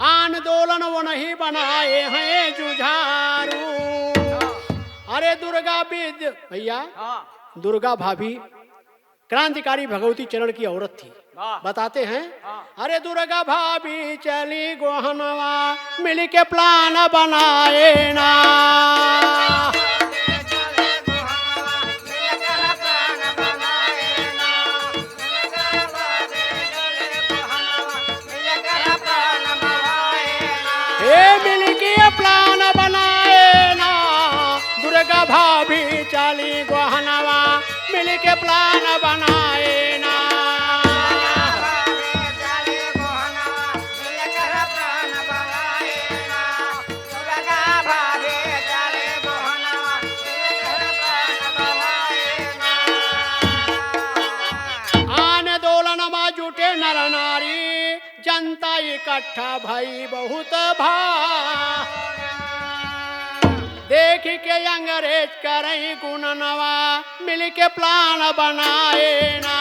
आंदोलन वो नहीं बनाए हैं जुझारू। अरे दुर्गा विद्या भैया, दुर्गा भाभी क्रांतिकारी भगवती चरण की औरत थी। बताते हैं, अरे दुर्गा भाभी चली गोहनवा मिल के प्लान बनाए ना। हे मिल के प्लान बनाए ना, दुर्गा भाभी चली गोहनवा मिल के प्लान बनाए ना। नर नारी जनता इकट्ठा भई बहुत भा, देख के अंग्रेज करई गुणनवा मिल के प्लान बनाए ना।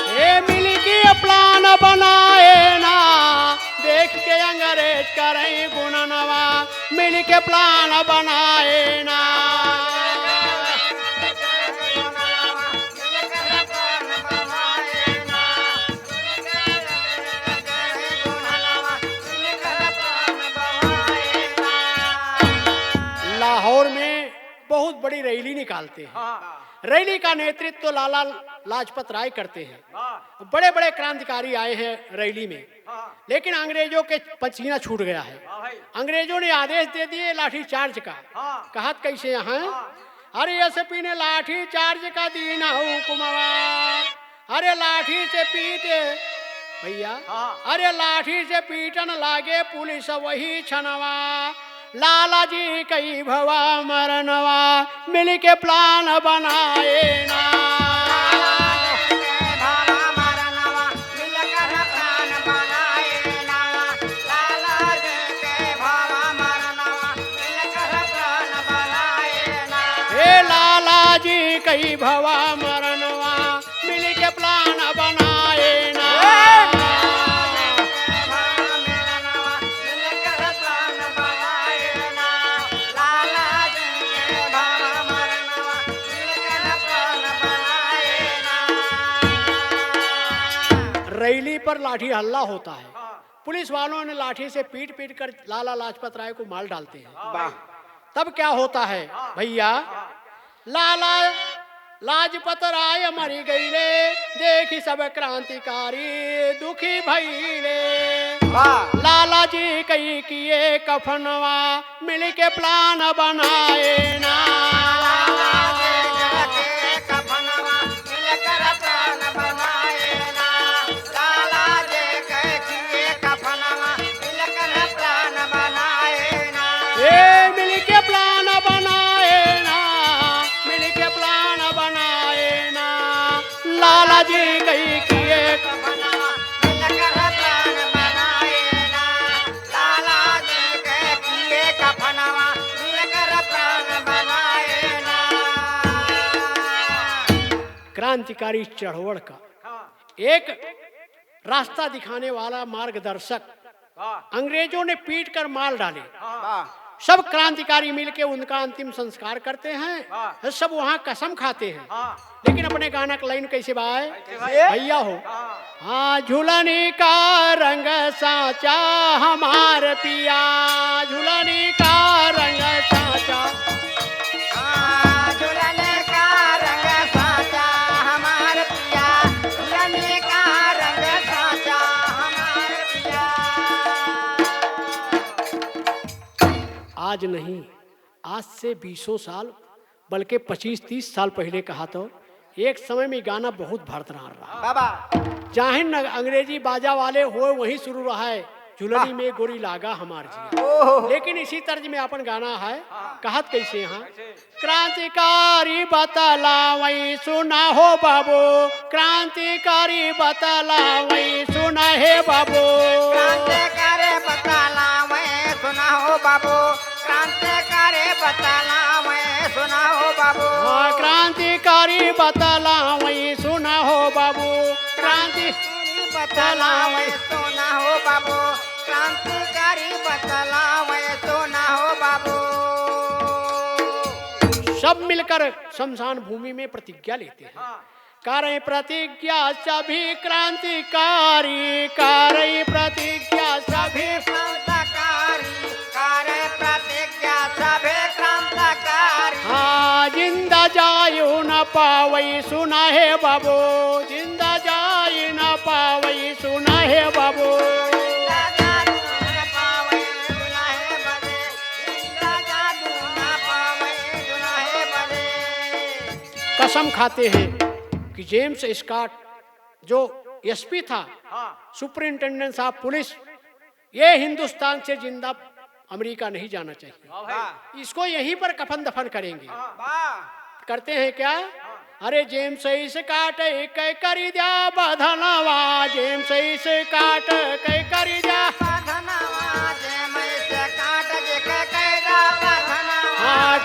हे मिल के प्लान बनाए ना, देख के अंग्रेज करई गुणनवा मिल के प्लान बनाए ना। लाहौर में बहुत बड़ी रैली निकालते हैं। रैली का नेतृत्व तो लाला लाजपत राय करते हैं। बड़े बड़े क्रांतिकारी आए हैं रैली में, लेकिन अंग्रेजों के पसीना छूट गया है। अंग्रेजों ने आदेश दे दिए लाठी चार्ज का। कहत कैसे यहाँ? अरे एसपी ने लाठी चार्ज का दीना हुकुमवा, अरे लाठी से पीटे भैया, अरे लाठी से पीटन लागे पुलिस वही छनवा, लाला जी कई भवा मरनवा मिल के प्लान बनाए ना। लाला जी कई भवा मरनवा मिल के प्लान बनाए ना। रैली पर लाठी हल्ला होता है, पुलिस वालों ने लाठी से पीट पीट कर लाला लाजपत राय को मार डालते हैं। तब क्या होता है भैया, लाला लाजपत राय मरी गईले, देखी सब क्रांतिकारी दुखी भईले, लाला जी कई किए कफनवा मिल के प्लान बनाए ना। लाला जी कई किए कफनवा मिलकर प्लान बनाए ना, लाला जी कई किए कफनवा मिलकर प्लान बनाए ना। क्रांतिकारी चढ़वड़ का एक रास्ता दिखाने वाला मार्गदर्शक अंग्रेजों ने पीट कर मार डाले। सब क्रांतिकारी मिलके उनका अंतिम संस्कार करते हैं, सब वहाँ कसम खाते हैं। लेकिन अपने गाना का लाइन कैसे बाय भैया हो, हाँ झूलनी का रंग साचा हमार पिया, झूलनी का रंग साचा, झूलने का रंग साचा हमार पिया, झूलने का रंग साचा हमार पिया। आज नहीं, आज से 20 साल बल्कि 25-30 साल पहले कहा तो एक समय में गाना बहुत बरकरार रहा बाबा। चाहे न अंग्रेजी बाजा वाले हो वही शुरू रहा है, झुलनी में गोरी लागा हमार जी। लेकिन इसी तर्ज में अपन गाना है, कहत कैसे यहाँ, क्रांतिकारी बतला वही सुना हो बाबू, क्रांतिकारी बतला वही सुना है बाबू, क्रांतिकारी बतला वही सुना हो बाबू, क्रांतिकारी बतला वही सुना हो बाबू, क्रांतिकारी बतला वही सुना हो बाबू, क्रांतिकारी बतला वही सुना हो बाबू, क्रांतिकारी बतला वही सुना हो बाबू। सब मिलकर शमशान भूमि में प्रतिज्ञा लेते हैं, करें प्रतिज्ञा सभी क्रांतिकारी, करें प्रतिज्ञा सभी क्रांतिकारी, करें प्रतिज्ञा सभी क्रांतिकारी। हाँ जिंदा जायु न पावई सुना है बाबू, जिंदा जायु न पावई सुना है बाबू, कसम खाते हैं कि जेम्स स्कॉट जो एसपी था, सुपरिंटेंडेंट साहब पुलिस, ये हिंदुस्तान से जिंदा अमेरिका नहीं जाना चाहिए, इसको यहीं पर कफन दफन करेंगे। करते हैं क्या, अरे जेम्स स्कॉट कई करी जा बधनवा, जेम्स स्कॉट कई करी जा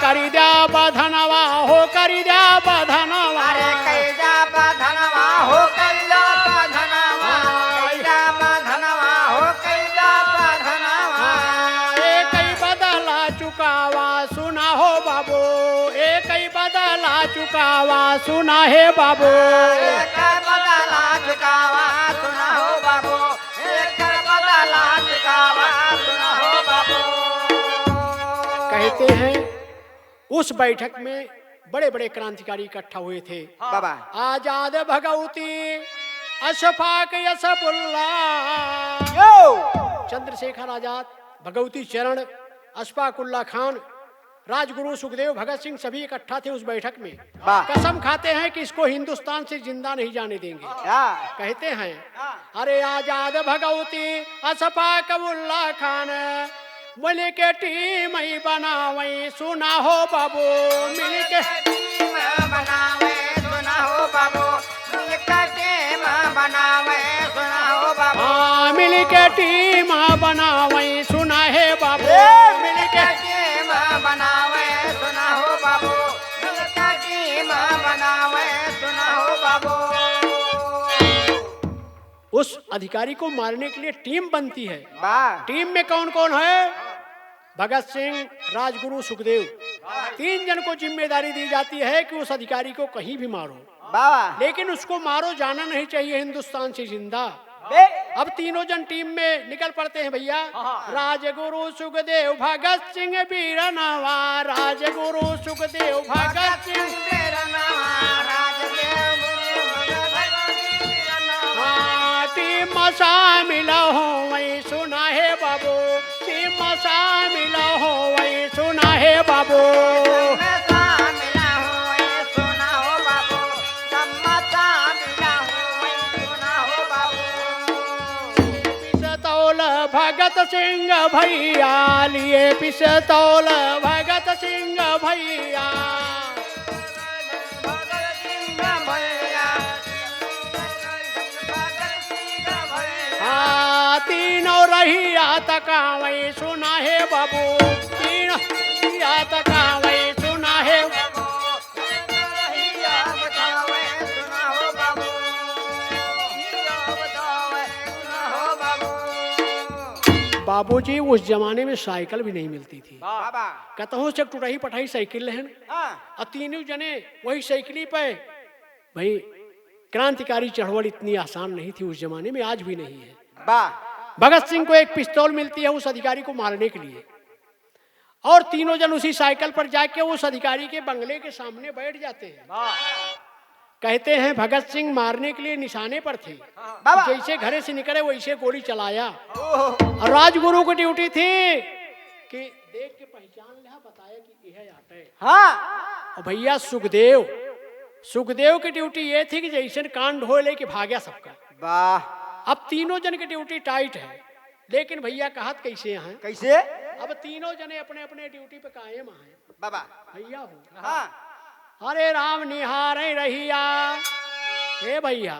करी जा बधनवा हो, करी जा बधनवा, अरे कैजा बधनवा हो, कैजा बधनवा, कैजा बधनवा हो, कैजा बधनवा। एक ही बदला चुकावा सुना हो बाबू, एक ही बदला चुकावा सुना है बाबू, एक बदला चुकावा सुना हो बाबू, एक बदला चुकावा सुना हो बाबू। कहते हैं उस बैठक में बड़े बड़े क्रांतिकारी इकट्ठा हुए थे बाबा। आजाद भगवती अशफाक यसफुल्ला, चंद्रशेखर आजाद, भगवती चरण, अशफाकुल्ला खान, राजगुरु सुखदेव, भगत सिंह सभी इकट्ठा थे उस बैठक में। वाह। कसम खाते हैं कि इसको हिंदुस्तान से जिंदा नहीं जाने देंगे। कहते हैं, अरे आजाद भगवती असफा कबुल्ला खान मिल के टीम ही बनावे, सुना हो बाबू मिल के टीम बनावे, सुना हो बाबू मिल के टीम बनावे, सुना हो बाबू। हाँ, मिल के टीम बनावे, सुना है बाबू मिल के टीम बनावे, सुना हो बाबू मिल के टीम बनावे, सुना हो बाबू। उस अधिकारी को मारने के लिए टीम बनती है। वाह। टीम में कौन कौन है? भगत सिंह, राजगुरु, सुखदेव, 3 जन को जिम्मेदारी दी जाती है कि उस अधिकारी को कहीं भी मारो, वाह। लेकिन उसको मारो जाना नहीं चाहिए हिंदुस्तान से जिंदा। अब तीनों जन टीम में निकल पड़ते हैं भैया। राजगुरु सुखदेव भगत सिंह वीर नवा, राजगुरु सुखदेव भगत सिंह टीम शामिल हो वही, सुना है बाबू टीम शामिल हो वही, सुना है बाबू। पिस्तौल भगत सिंह भैया लिए, पिस्तौल भगत सिंह भैया। तीनों रहिया तकावई, सुना है बाबू तीनों रहिया तकावई, सुना है बाबूजी। उस जमाने में साइकिल भी नहीं मिलती थी। कतहु से टुटाई पटाई साइकिल है, और तीनों जने वही साइकिली पे। भाई क्रांतिकारी चढ़वड़ इतनी आसान नहीं थी उस जमाने में, आज भी नहीं है। भगत सिंह को एक पिस्तौल मिलती है उस अधिकारी को मारने के लिए, और तीनों जन उसी साइकिल पर जाके उस अधिकारी के बंगले के सामने बैठ जाते हैं। कहते हैं भगत सिंह मारने के लिए निशाने पर थे, जैसे घरे से निकले वैसे गोली चलाया। और राजगुरु की ड्यूटी थी कि देख के पहचान लिया, बताया कि यह आता है। और भैया सुखदेव की ड्यूटी ये थी कि जैसे कान ढो लेके भाग्या सबका। अब तीनों जन की ड्यूटी टाइट है, लेकिन भैया कहत कैसे हैं? कैसे? अब तीनों जने अपने अपने ड्यूटी पे कायम हैं। बाबा भैया हो हरे राम निहारे रहिया, हे भैया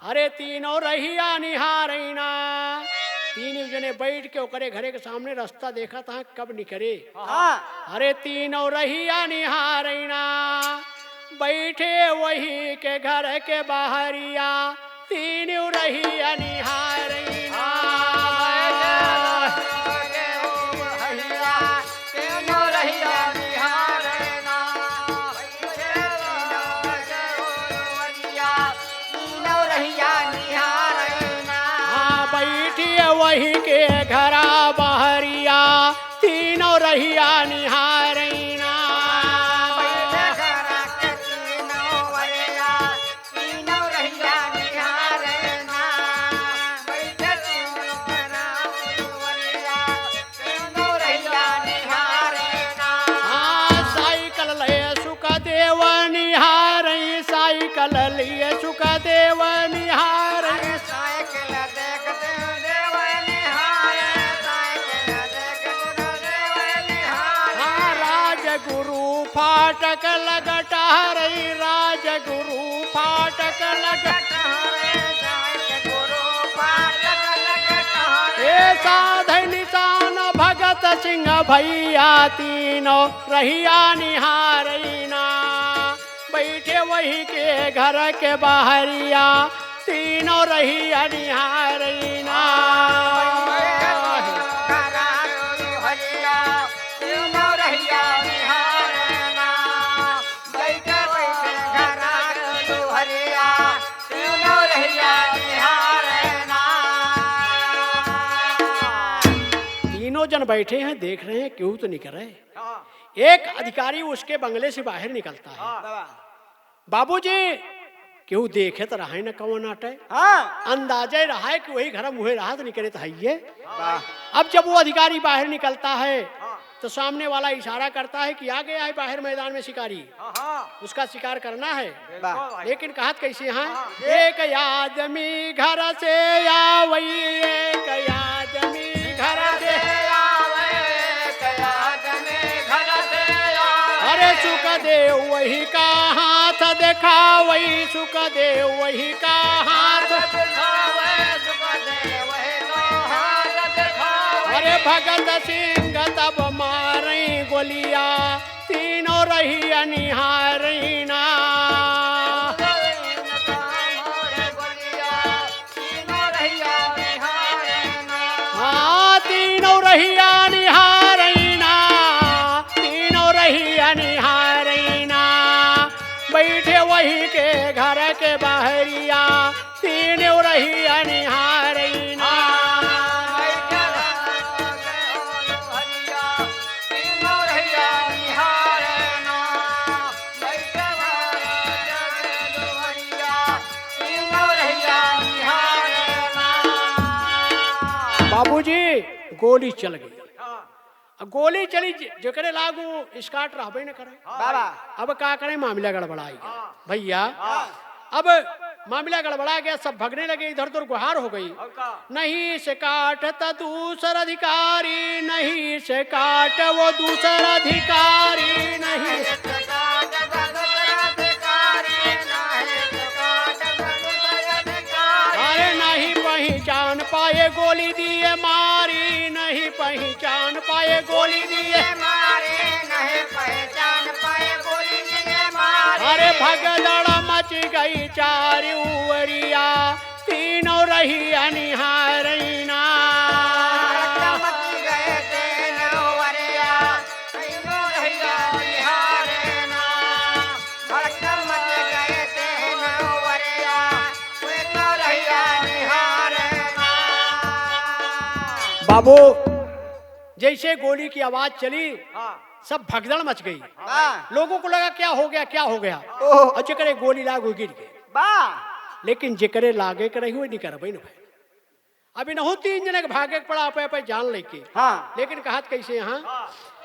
अरे तीनों रहिया निहारना। तीनों जने बैठ के ओकरे घरे के सामने रास्ता देखा था कब निकले। अरे तीनों रहिया निहारना, बैठे वही के घर के बाहरिया, तीनों रहिया निहारना। वही के घरा बहरिया, तीनों रहिया निहारना। साइकिल लिए सुखदेव निहारई, साइकिल लिए सुखदेव निहारई। फाटक लगटा रही, राजगुरु फाटक लगटा हे साधन निशान भगत सिंह भैया, तीनों रहिया निहारना। बैठे वही के घर के बाहरिया, तीनों रहिया निहारना। तीनों जन बैठे हैं, देख रहे हैं क्यों तो निकल रहे। एक अधिकारी उसके बंगले से बाहर निकलता है। बाबूजी क्यों देखे तो रहा न कौन आटे, अंदाजा ही रहा है कि वही घर मुहे रहा तो निकले तो है। अब जब वो अधिकारी बाहर निकलता है तो सामने वाला इशारा करता है कि आ गया है बाहर मैदान में शिकारी, उसका शिकार करना है। लेकिन कहत कैसे हैं, एक आदमी घर से आवई, एक आदमी घर से आवे, एक आदमी घर से आवे। अरे सुखदेव वही का हाथ दिखावई, सुखदेव वही का हाथ दिखावे, सुखदेव वही का हाथ दिखावे। अरे भगत सिंह तब मारई गोलिया, तीनों रही अनिहारी ना। हाँ तीनों रही अनिहारी ना, तीनों रही अनिहारी ना। बैठे वही के घर के बाहरिया, तीनों रही अनिहारी ना। बाबूजी गोली चल गई। अब गोली चली जकरे लागू स्काट रहबे न करे बाबा। अब का करे, मामला गड़बड़ा गया भैया। अब मामला गड़बड़ा गया, सब भगने लगे, इधर उधर गुहार हो गई। नहीं से काटता दूसरा अधिकारी, नहीं से काट वो दूसरा अधिकारी, नहीं अरे नहीं पहचान पाए गोली दिए मारी, नहीं पहचान पाए गोली दिए मारे, नहीं पहचान पाए गोली दिए मारे। अरे भगदड़ मच गई चारूवरिया, तीनों रही अनिहारी ना। बाबू जैसे गोली की आवाज चली, सब भगदड़ मच गई। लोगों को लगा क्या हो गया, क्या हो गया। और जकरे गोली लागू गिर गए, लेकिन जकरे लागे के रही हुई नहीं कर भाई न भाई। अभी नहु 3 जने के भागे के पड़ा पे जान लेके। लेकिन कहत कैसे यहाँ,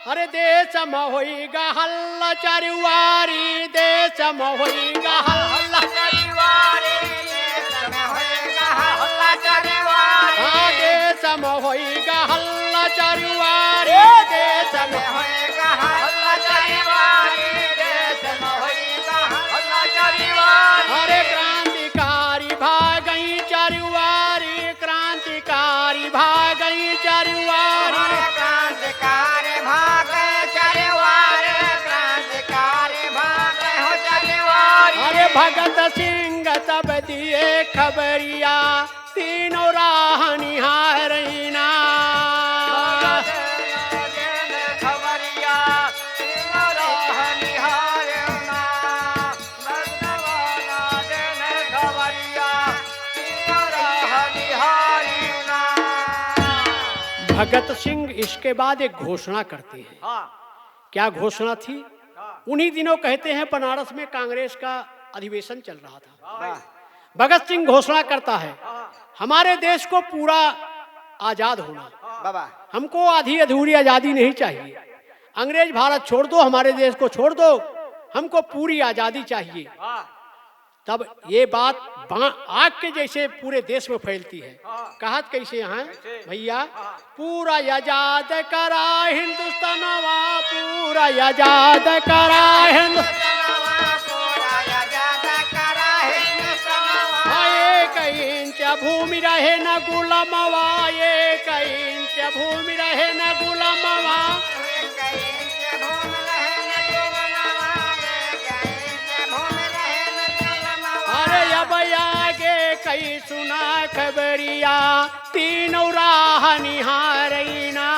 अरे देश होइगा हल्ला चारुवारी, देश होइगा हल्ला चारुवारी, देश होइगा हल्ला चारुवारी, देश होइगा हल्ला चारुवारी, देश होइगा हल्ला चारुवारी, देश होइगा हल्ला चारुवारी। अरे क्रांतिकारी भागई चारुवारी, क्रांतिकारी भागई चारुवारी, क्रांतिकारी भागे चारुवारी, क्रांतिकारी भागे हो चारुवारी। अरे भगत सिंह तब दिए खबरिया, तीनों राह निहारी ना। खबरिया तीनों राह निहारना, खबरिया तीनों राह निहारना। भगत सिंह इसके बाद एक घोषणा करते हैं। क्या घोषणा थी? उन्हीं दिनों कहते हैं बनारस में कांग्रेस का अधिवेशन चल रहा था। भगत सिंह घोषणा करता है, हमारे देश को पूरा आजाद होना, बाबा हमको आधी अधूरी आजादी नहीं चाहिए। अंग्रेज भारत छोड़ दो, हमारे देश को छोड़ दो, हमको पूरी आजादी चाहिए। तब ये बात आग के जैसे पूरे देश में फैलती है। कहत कैसे यहाँ भैया, पूरा आजाद करा हिंदुस्तानवा, पूरा आजाद करा हिंदुस्तान, एक इंच भूमि रहे न गुलामवा, एक इंच भूमि रहे न गुलामवा। अरे अब आगे कई सुना खबरिया, तीनों राह निहारी ना।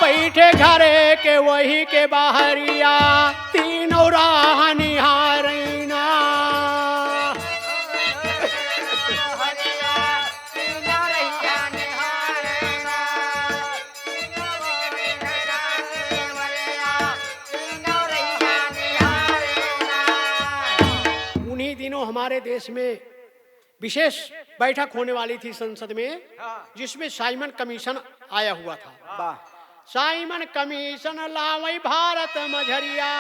बैठे घरे के वही के बाहरिया, तीनों राह निहारी ना। हमारे देश में विशेष बैठक होने वाली थी संसद में, जिसमें साइमन कमीशन आया हुआ था। साइमन कमीशन लावई भारत मझरिया,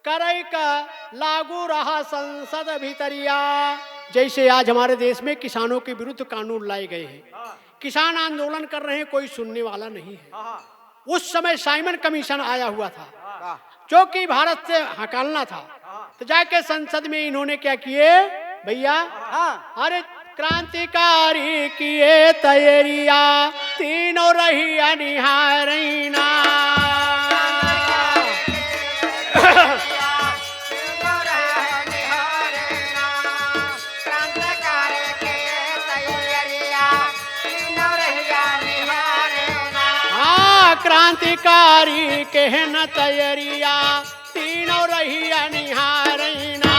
करई का लागू रहा संसद भीतरिया। जैसे आज हमारे देश में किसानों के विरुद्ध कानून लाए गए हैं, किसान आंदोलन कर रहे हैं, कोई सुनने वाला नहीं है। उस समय साइमन कमीशन आया हुआ था जो कि भारत से हकालना था। तो जाके संसद में इन्होंने क्या किए भैया, अरे क्रांतिकारी किए तैयारिया, तीनों रही अनिहारीना। क्रांतिकारी कहन तैयारिया, तीनों रही निहारना।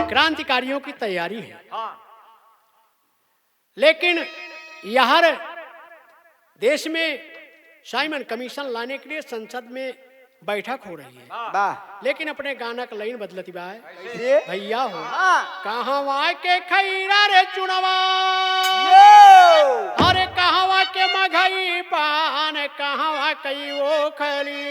क्रांतिकारियों की तैयारी है, लेकिन यहाँ देश में साइमन कमीशन लाने के लिए संसद में बैठक हो रही है, लेकिन अपने गाना का लाइन बदलती बा भैया हो। कहवा के खैरा रे चुनवा, अरे कहवा के मघई पान, कहवा कई वो खली,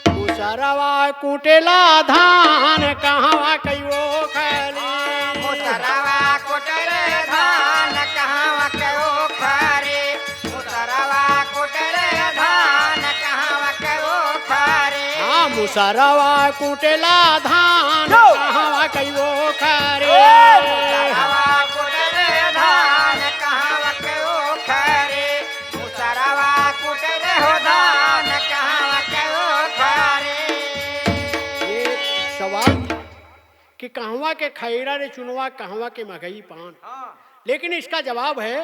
मुसरवा कुटेला धान, कहवा कई वो खली, मुसरवा कुटेले धान, कहवा के वो खरी, मुसरवा कुटेले धान, कहवा के वो खरी। हाँ, मुसरवा कुटेला धान, कहवा कई वो खरी, मुसरवा कुटेले धान, कहवा के वो खरी, मुसरवा कुटेले हो धान, कहवा के वो खरी। ये सवाल कि कहवा के खैरा रे चुनवा, कहवा के मगई पान, लेकिन इसका जवाब है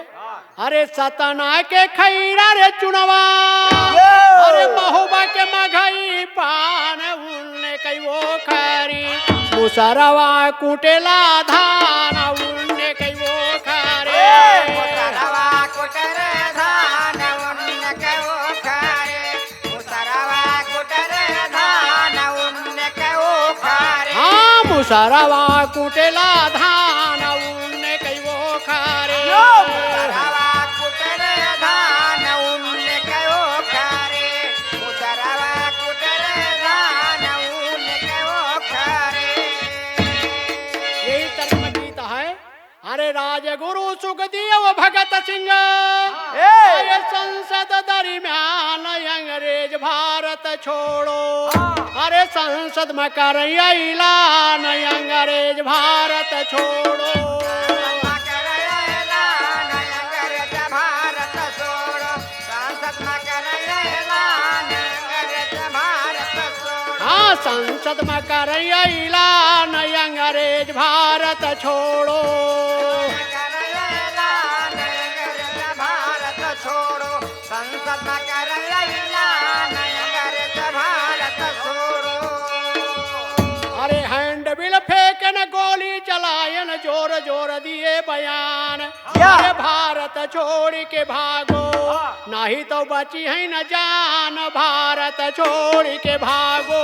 अरे सतना के खैरा रे चुनवा, अरे महुबा के मगई पान, उनने कई वो खरी, मुसरवा कुटेला धान, उनने कई वो खरी, मुसरवा कुटेले धान, उनने के वो खरी, मुसरवा कुटेले धान, उनने के वो खरी। हाँ, मुसरवा कुटेला धान, उनने कई वो खरी, मुसरवा कुटेले धान, उनने के वो खरी, मुसरवा कुटेले धान, उनने के वो खरी। यही तर्क गीत है। अरे राजगुरु सुखदेव भगत सिंह, अरे संसद दरमियान अंग्रेज भारत छोड़ो, अरे संसद में कर ऐलान अंग्रेज भारत छोड़ो। हाँ, संसद में कर ऐलान अंग्रेज भारत छोड़ो। संसद में कर ऐलान अंग्रेज भारत छोड़ो। अरे हैंडबिल फेंकन, गोली चलायन, जोर जोर दिए बयान, अरे भारत छोड़ के भागो, नहीं तो बची है न जान, भारत छोड़ के भागो।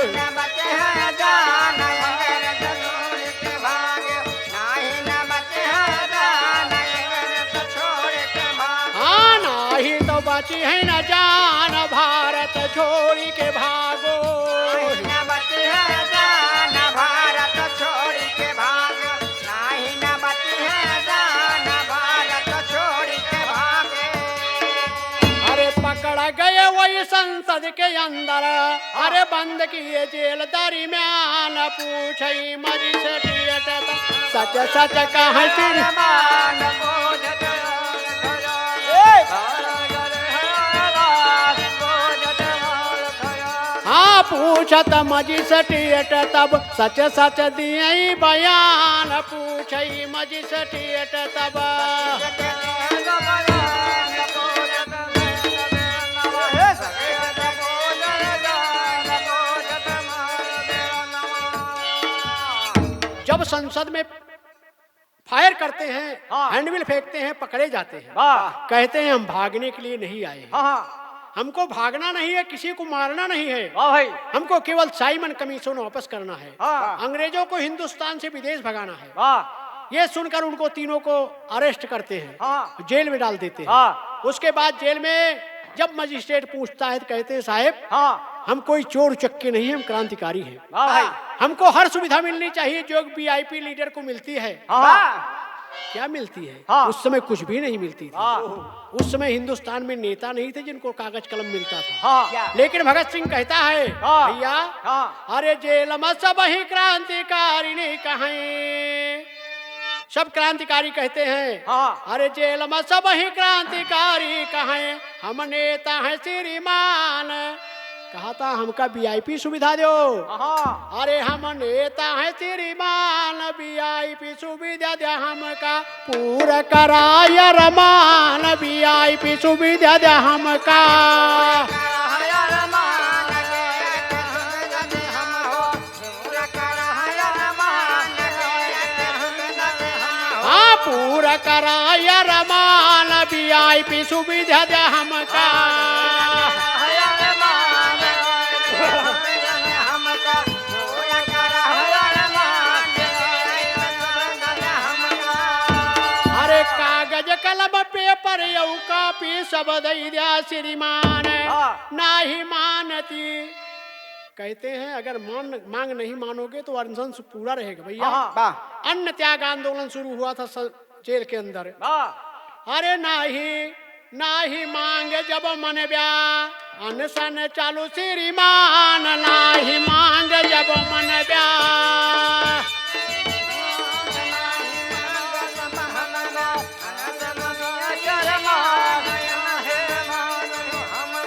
न बचे हैं जान, अंग्रेज छोड़ के भागो, नहीं न बचे हैं जान, अंग्रेज छोड़ के भागो। हाँ, नहीं तो बची है न जान, भारत छोड़ के भागो। न बचे हैं जान, भारत छोड़ के भागो, नहीं न बचे हैं जान, भारत छोड़ के भागे। अरे पकड़ा गए वही संसद के अंदर, अरे बंद किए जेल दरमियान, पूछई मजिस्ट्रेट सच सच कह सिर। हाँ, पूछत मजिस्ट्रेट तब सच सच दिए बयान, पूछई मजिस्ट्रेट तब। संसद में फायर करते हैं, हाँ। हैंडबिल फेंकते हैं, पकड़े जाते हैं। वाह। कहते हैं हम भागने के लिए नहीं आए हैं, हाँ हमको भागना नहीं है, किसी को मारना नहीं है, वाह भाई हमको केवल साइमन कमीशन वापस करना है, हाँ। अंग्रेजों को हिंदुस्तान से विदेश भगाना है। वाह ये सुनकर उनको तीनों को अरेस्ट करते हैं, हाँ। जेल में डाल देते हैं। हाँ। उसके बाद जेल में जब मजिस्ट्रेट पूछता है तो कहते हैं साहब हाँ हम कोई चोर चक्के नहीं, हम क्रांतिकारी हैं, वाह भाई हमको हर सुविधा मिलनी चाहिए जो वीआईपी लीडर को मिलती है। हाँ क्या मिलती है? हाँ। उस समय कुछ भी नहीं मिलती थी। हाँ उस समय हिंदुस्तान में नेता नहीं थे जिनको कागज कलम मिलता था। हाँ लेकिन भगत सिंह कहता है हाँ। भैया हाँ अरे जेल में सब ही क्रांतिकारी नहीं कहें, सब क्रांतिकारी कहते हैं हाँ अरे जेल में सब ही क्रांतिकारी कहें, हम नेता है श्रीमान, कहा था हमका वीआईपी सुविधा दो। हाँ अरे हम नेता है श्रीमान, वीआईपी सुविधा दे हमका, पूरा कराय रमान, वीआईपी सुविधा दे हमका। हाँ पूरा कराय रमान, वीआईपी सुविधा दे हमका। अरे कागज कलम पेपर यऊ कापी सब दई दिया श्रीमान, नाही मानती। कहते हैं अगर मांग नहीं मानोगे तो अनशन पूरा रहेगा भैया। अन्न त्याग आंदोलन शुरू हुआ था जेल के अंदर। अरे नाही मांग जब मन ब्या, अनशन चालू श्रीमान, नाही मांग जब मन ब्या।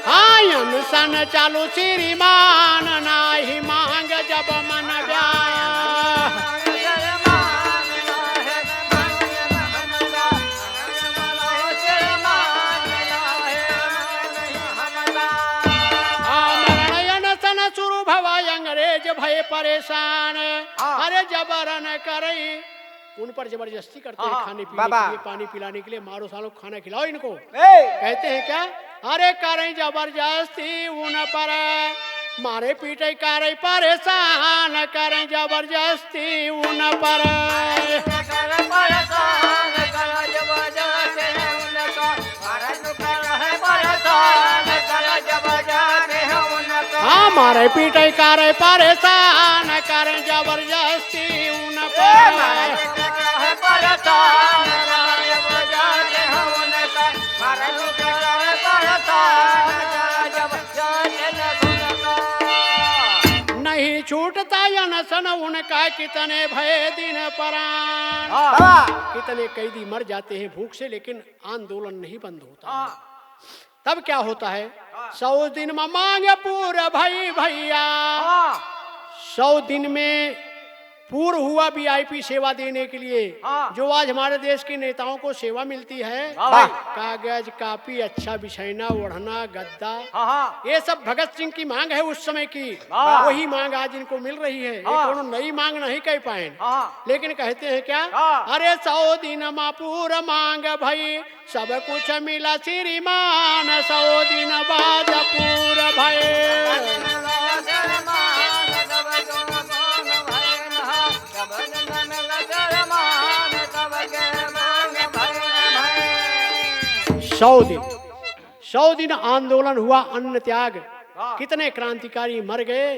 हाँ अनशन चालू श्रीमान, नाही मांग जब मन ब्या। शुरू भवा अंग्रेज भय परेशान, अरे जबरन करई, उन पर जबरदस्ती करते हैं खाने पीने के लिए, पानी पिलाने के लिए, मारो सालो खाना खिलाओ इनको। कहते हैं क्या अरे करें जबरदस्ती उन पर, मारे पीटे करे परेशान, करें जबरदस्ती उन पर। हाँ मारे पीटे करे परेशान, करें जबरदस्ती उन पर। नहीं छूटता अनशन उनका, कितने भय दिन परान। कितने कैदी मर जाते हैं भूख से, लेकिन आंदोलन नहीं बंद होता है। तब क्या होता है 100 दिन में मांगे पूरा भाई भैया, 100 दिन में पूर्ण हुआ वीआईपी सेवा देने के लिए। जो आज हमारे देश के नेताओं को सेवा मिलती है, कागज कापी, अच्छा बिछैना, ओढ़ना, गद्दा, ये सब भगत सिंह की मांग है उस समय की। वही मांग आज इनको मिल रही है, ये नई मांग नहीं कह पाए। लेकिन कहते हैं क्या अरे 100 दिन में पूरा मांग भई, सब कुछ मिला श्रीमान, 100 दिन बाद पूरा भय। सौ दिन आंदोलन हुआ, अन्न त्याग, कितने क्रांतिकारी मर गए,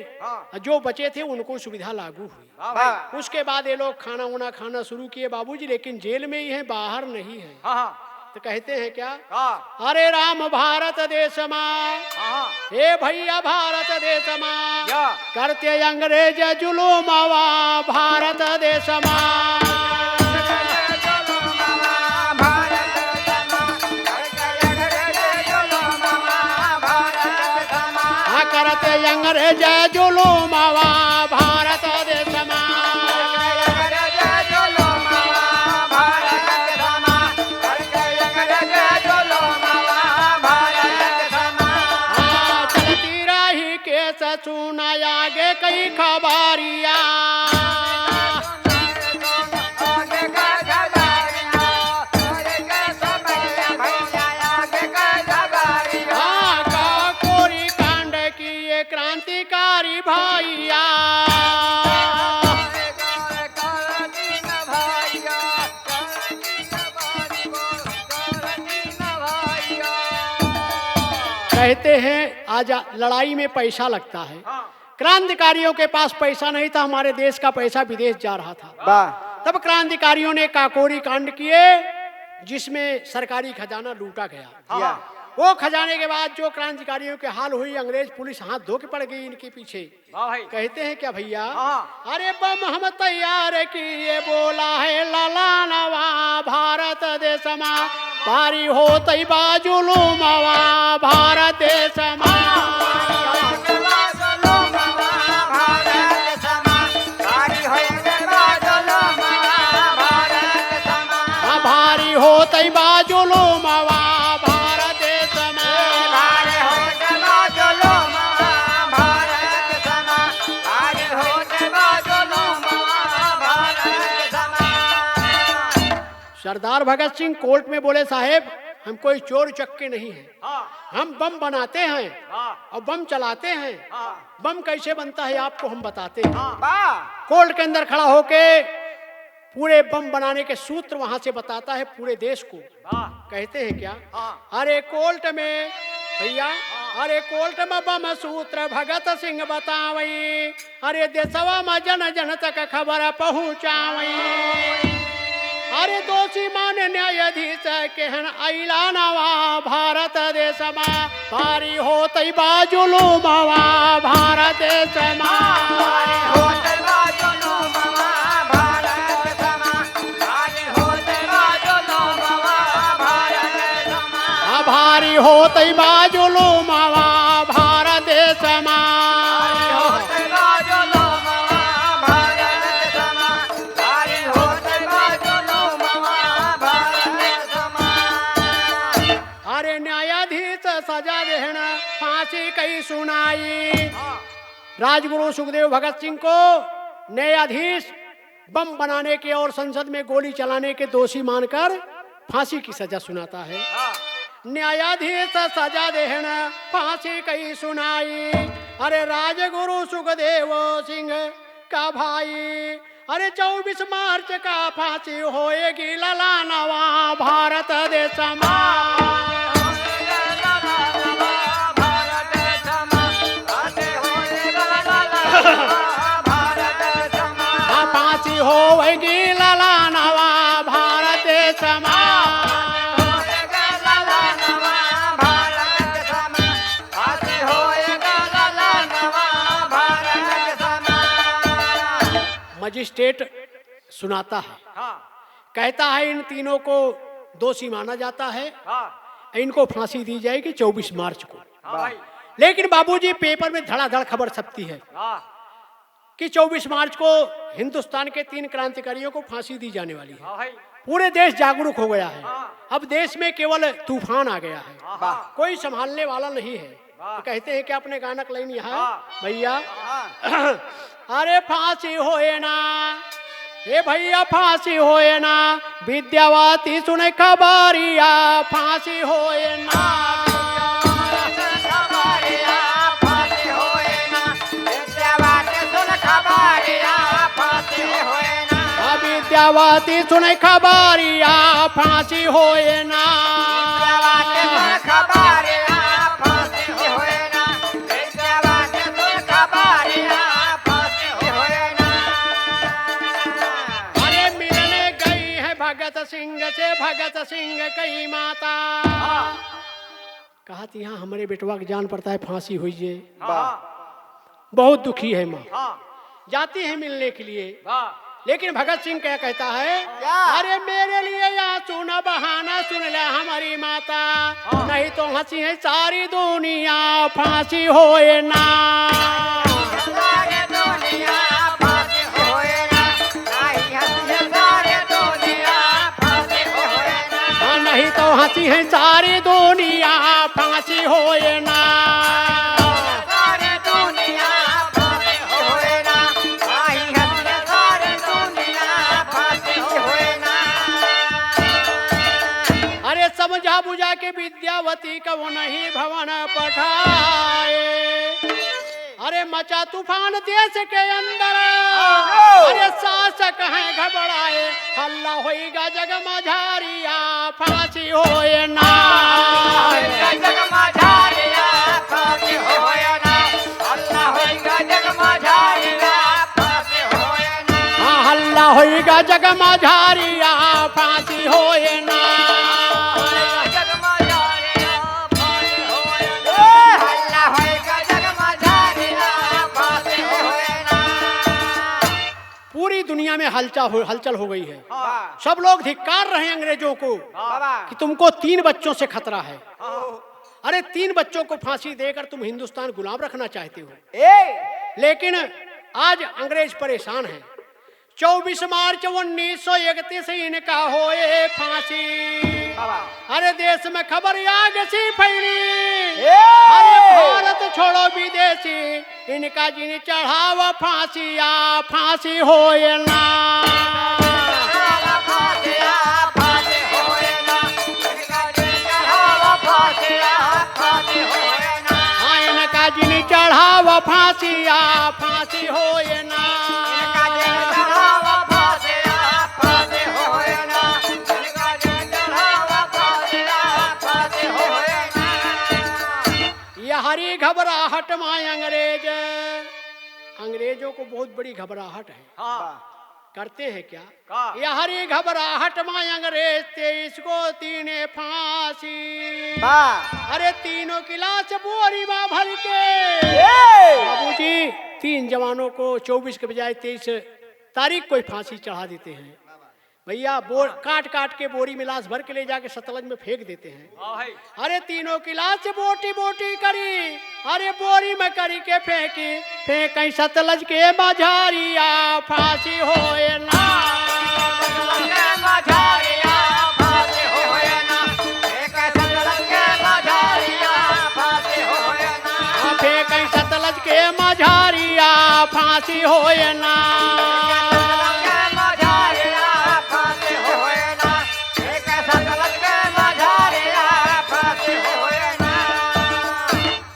जो बचे थे उनको सुविधा लागू हुई। उसके बाद ये लोग खाना वाना खाना शुरू किए बाबूजी, लेकिन जेल में ही है, बाहर नहीं है। तो कहते हैं क्या अरे राम भारत देश माँ, हे भैया भारत देश माँ, करते अंग्रेज जुलूमवा भारत देश माँ। करते अंग्रेज जुलूमवा भारत देश माँ। चलती रही केस सुना आगे कई खबरिया, कहते हैं आज लड़ाई में पैसा लगता है। क्रांतिकारियों के पास पैसा नहीं था, हमारे देश का पैसा विदेश जा रहा था। तब क्रांतिकारियों ने काकोरी कांड किए जिसमें सरकारी खजाना लूटा गया। वो खजाने के बाद जो क्रांतिकारियों के हाल हुई, अंग्रेज पुलिस हाथ धो के पड़ गई इनके पीछे। कहते हैं क्या भैया, अरे बम हम तैयार किए बोला है ललानवा, भारत देश मा भारी हो तई बाजुलू मवा, भारत देश मा भारी हो तई बाजुलू मवा, भारत देश मा भारी हो तई बाजुलू मवा, भारत देश मा भारी हो तई बाजुलू मवा, भारत देश मा। सरदार भगत सिंह कोर्ट में बोले साहेब हम कोई चोर चक्के नहीं हैं, हम बम बनाते हैं और बम चलाते हैं। बम कैसे बनता है आपको हम बताते हैं। कोर्ट के अंदर खड़ा होके पूरे बम बनाने के सूत्र वहां से बताता है पूरे देश को। कहते हैं क्या, अरे कोर्ट में भैया, अरे कोर्ट में बम सूत्र भगत सिंह बतावई, अरे देशवा में जन जन तक खबर पहुंचावई। अरे दोषी मान न्यायाधीश केहन अइला नवा, भारत देश मा भारी हो तई बाजुलू मवा, भारत देश मा भारी हो तई बाजुलू मवा, भारत देश मा भारी हो तई बाजुलू मवा, भारत देश मा भारी हो तई बाजुलू मवा, भारत देश मा सजा देना फांसी कई सुनाई। राजगुरु सुखदेव भगत सिंह को न्यायाधीश बम बनाने के और संसद में गोली चलाने के दोषी मानकर फांसी की सजा सुनाता है। न्यायाधीश सजा देना फांसी कई सुनाई, अरे राजगुरु सुखदेव सिंह का भाई, अरे 24 मार्च का फांसी होएगी ललानवा, भारत देश मा फांसी होएगी ललानवा, भारत देश मा मजिस्ट्रेट सुनाता है, कहता है इन तीनों को दोषी माना जाता है, इनको फांसी दी जाएगी 24 मार्च को। लेकिन बाबूजी पेपर में धड़ाधड़ खबर छपती है कि 24 मार्च को हिंदुस्तान के 3 क्रांतिकारियों को फांसी दी जाने वाली है। पूरे देश जागरूक हो गया है। अब देश में केवल तूफान आ गया है, कोई संभालने वाला नहीं है। तो कहते हैं कि अपने गानक लाइन यहाँ भैया, अरे फांसी होए ना, हे भैया फांसी होए ना, विद्यावती सुने खबरिया, फांसी होए ना, विद्यावती सुने खबरिया, फांसी होए ना, अरे मिलने गई है भगत सिंह से भगत सिंह कई माता। कहा थी यहाँ हमारे बेटवा की जान पड़ता है, फांसी हुई है, बहुत दुखी है माँ। जाती है मिलने के लिए, लेकिन भगत सिंह क्या कहता है, अरे मेरे लिए यहाँ सुना बहाना सुन ले हमारी माता, नहीं तो हंसी है सारी दुनिया, फांसी होए ना, नहीं तो हंसी है सारी दुनिया, फांसी होए ना। समझा बुझा के विद्यावती को नहीं भवन पठाए, अरे मचा तूफान देश के अंदर, अरे शासक हैं घबराए, हल्ला होएगा जग मझारिया फांसी होए ना जग माझारिया फांसी होए ना अल्लाह होएगा जग माझारिया फांसी होए ना हाँ हल्ला होएगा जग मझारिया फांसी होए ना जग माझारिया फांसी होए ना अल्लाह होएगा जग माझारिया फांसी होए ना पूरी दुनिया में हलचल हो गई है। हाँ सब लोग धिक्कार रहे हैं अंग्रेजों को बाबा कि तुमको 3 बच्चों से खतरा है। अरे 3 बच्चों को फांसी देकर तुम हिंदुस्तान गुलाम रखना चाहते हो। लेकिन आज अंग्रेज परेशान हैं। 24 मार्च 1931 इनका होए फांसी। अरे देश में खबर आग सी फैली, अरे भारत छोड़ो विदेशी, इनका जिन चढ़ावा फांसिया फांसी होए ना हाँ इनका जिन चढ़ावा फांसिया फांसी होए ना हरी घबराहट में अंग्रेजों को बहुत बड़ी घबराहट है। करते हैं क्या यह हरी घबराहट में अंग्रेज 23 को 3 फांसी। अरे तीनों की लाश बोरी में भर के बाबूजी 3 जवानों को 24 के बजाय 23 तारीख को फांसी चढ़ा देते हैं। भैया काट काट के बोरी में लाश भर के ले जाके सतलज में फेंक देते हैं। अरे तीनों की लाश बोटी बोटी करी, अरे बोरी में करी के फेंकी सतलज के मझारिया फांसी होए ना फेंकी सतलज के मझारिया फांसी होए ना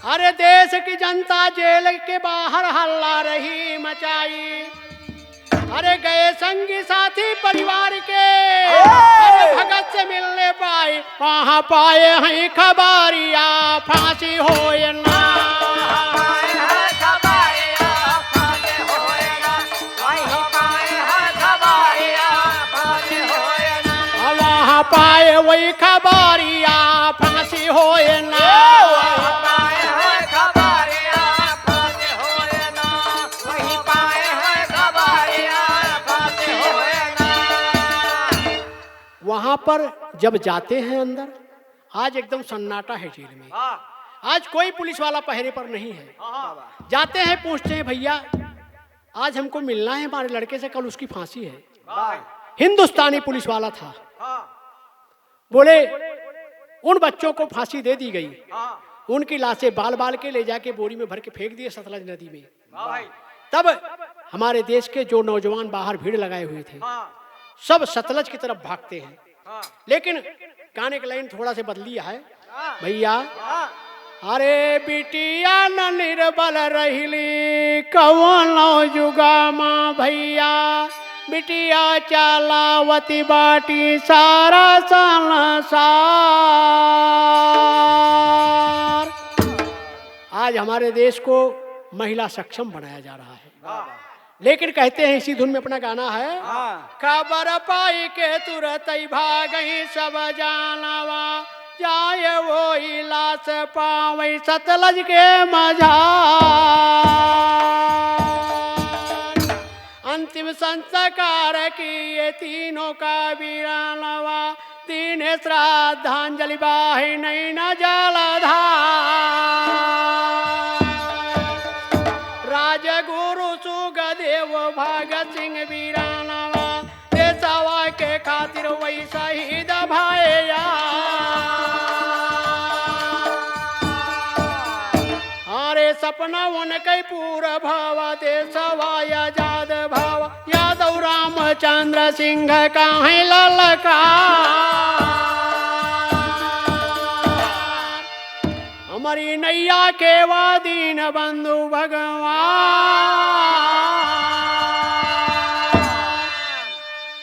अरे देश की जनता जेल के बाहर हल्ला रही मचाई। अरे गए संगी साथी परिवार के, अरे भगत से मिलने पाए वहाँ पाए हैं खबरिया फांसी होए ना वहाँ पाए वही खबरिया फांसी होए ना वहां पर जब जाते हैं अंदर, आज एकदम सन्नाटा है जेल में। आज कोई पुलिस वाला पहरे पर नहीं है। जाते हैं पूछते हैं भैया आज हमको मिलना है हमारे लड़के से, कल उसकी फांसी है। हिंदुस्तानी पुलिस वाला था। बोले उन बच्चों को फांसी दे दी गई। उनकी लाशें बाल बाल के ले जाके बोरी में भर के फेंक दिए सतलज नदी में। तब हमारे देश के जो नौजवान बाहर भीड़ लगाए हुए थे सब सतलज की तरफ भागते हैं। लेकिन गाने की लाइन थोड़ा से बदली है भैया। अरे बिटिया न निर्बल रहिली कवनो जुगा माँ भैया, बिटिया चलावती बाटी सारा संसार। आज हमारे देश को महिला सक्षम बनाया जा रहा है। लेकिन कहते हैं इसी धुन में अपना गाना है खबर पाई के तुरंत भागई सब जानवा, जाए वो लाश पावई सतलज के मझार। अंतिम संस्कार किए तीनों का वीरानवा, तीन श्राद्धांजलि बाही नहीं न जलधार। राजगुरु सुखदेव भगत सिंह वीरानवा, देशवा के खातिर वही शहीद भैया। अरे सपना उनके पूरा भावा, देशवा आजाद भावा, यादव रामचंद्र सिंह काहे ललकार। हमारी नैया के वादीन बंधु भगवान।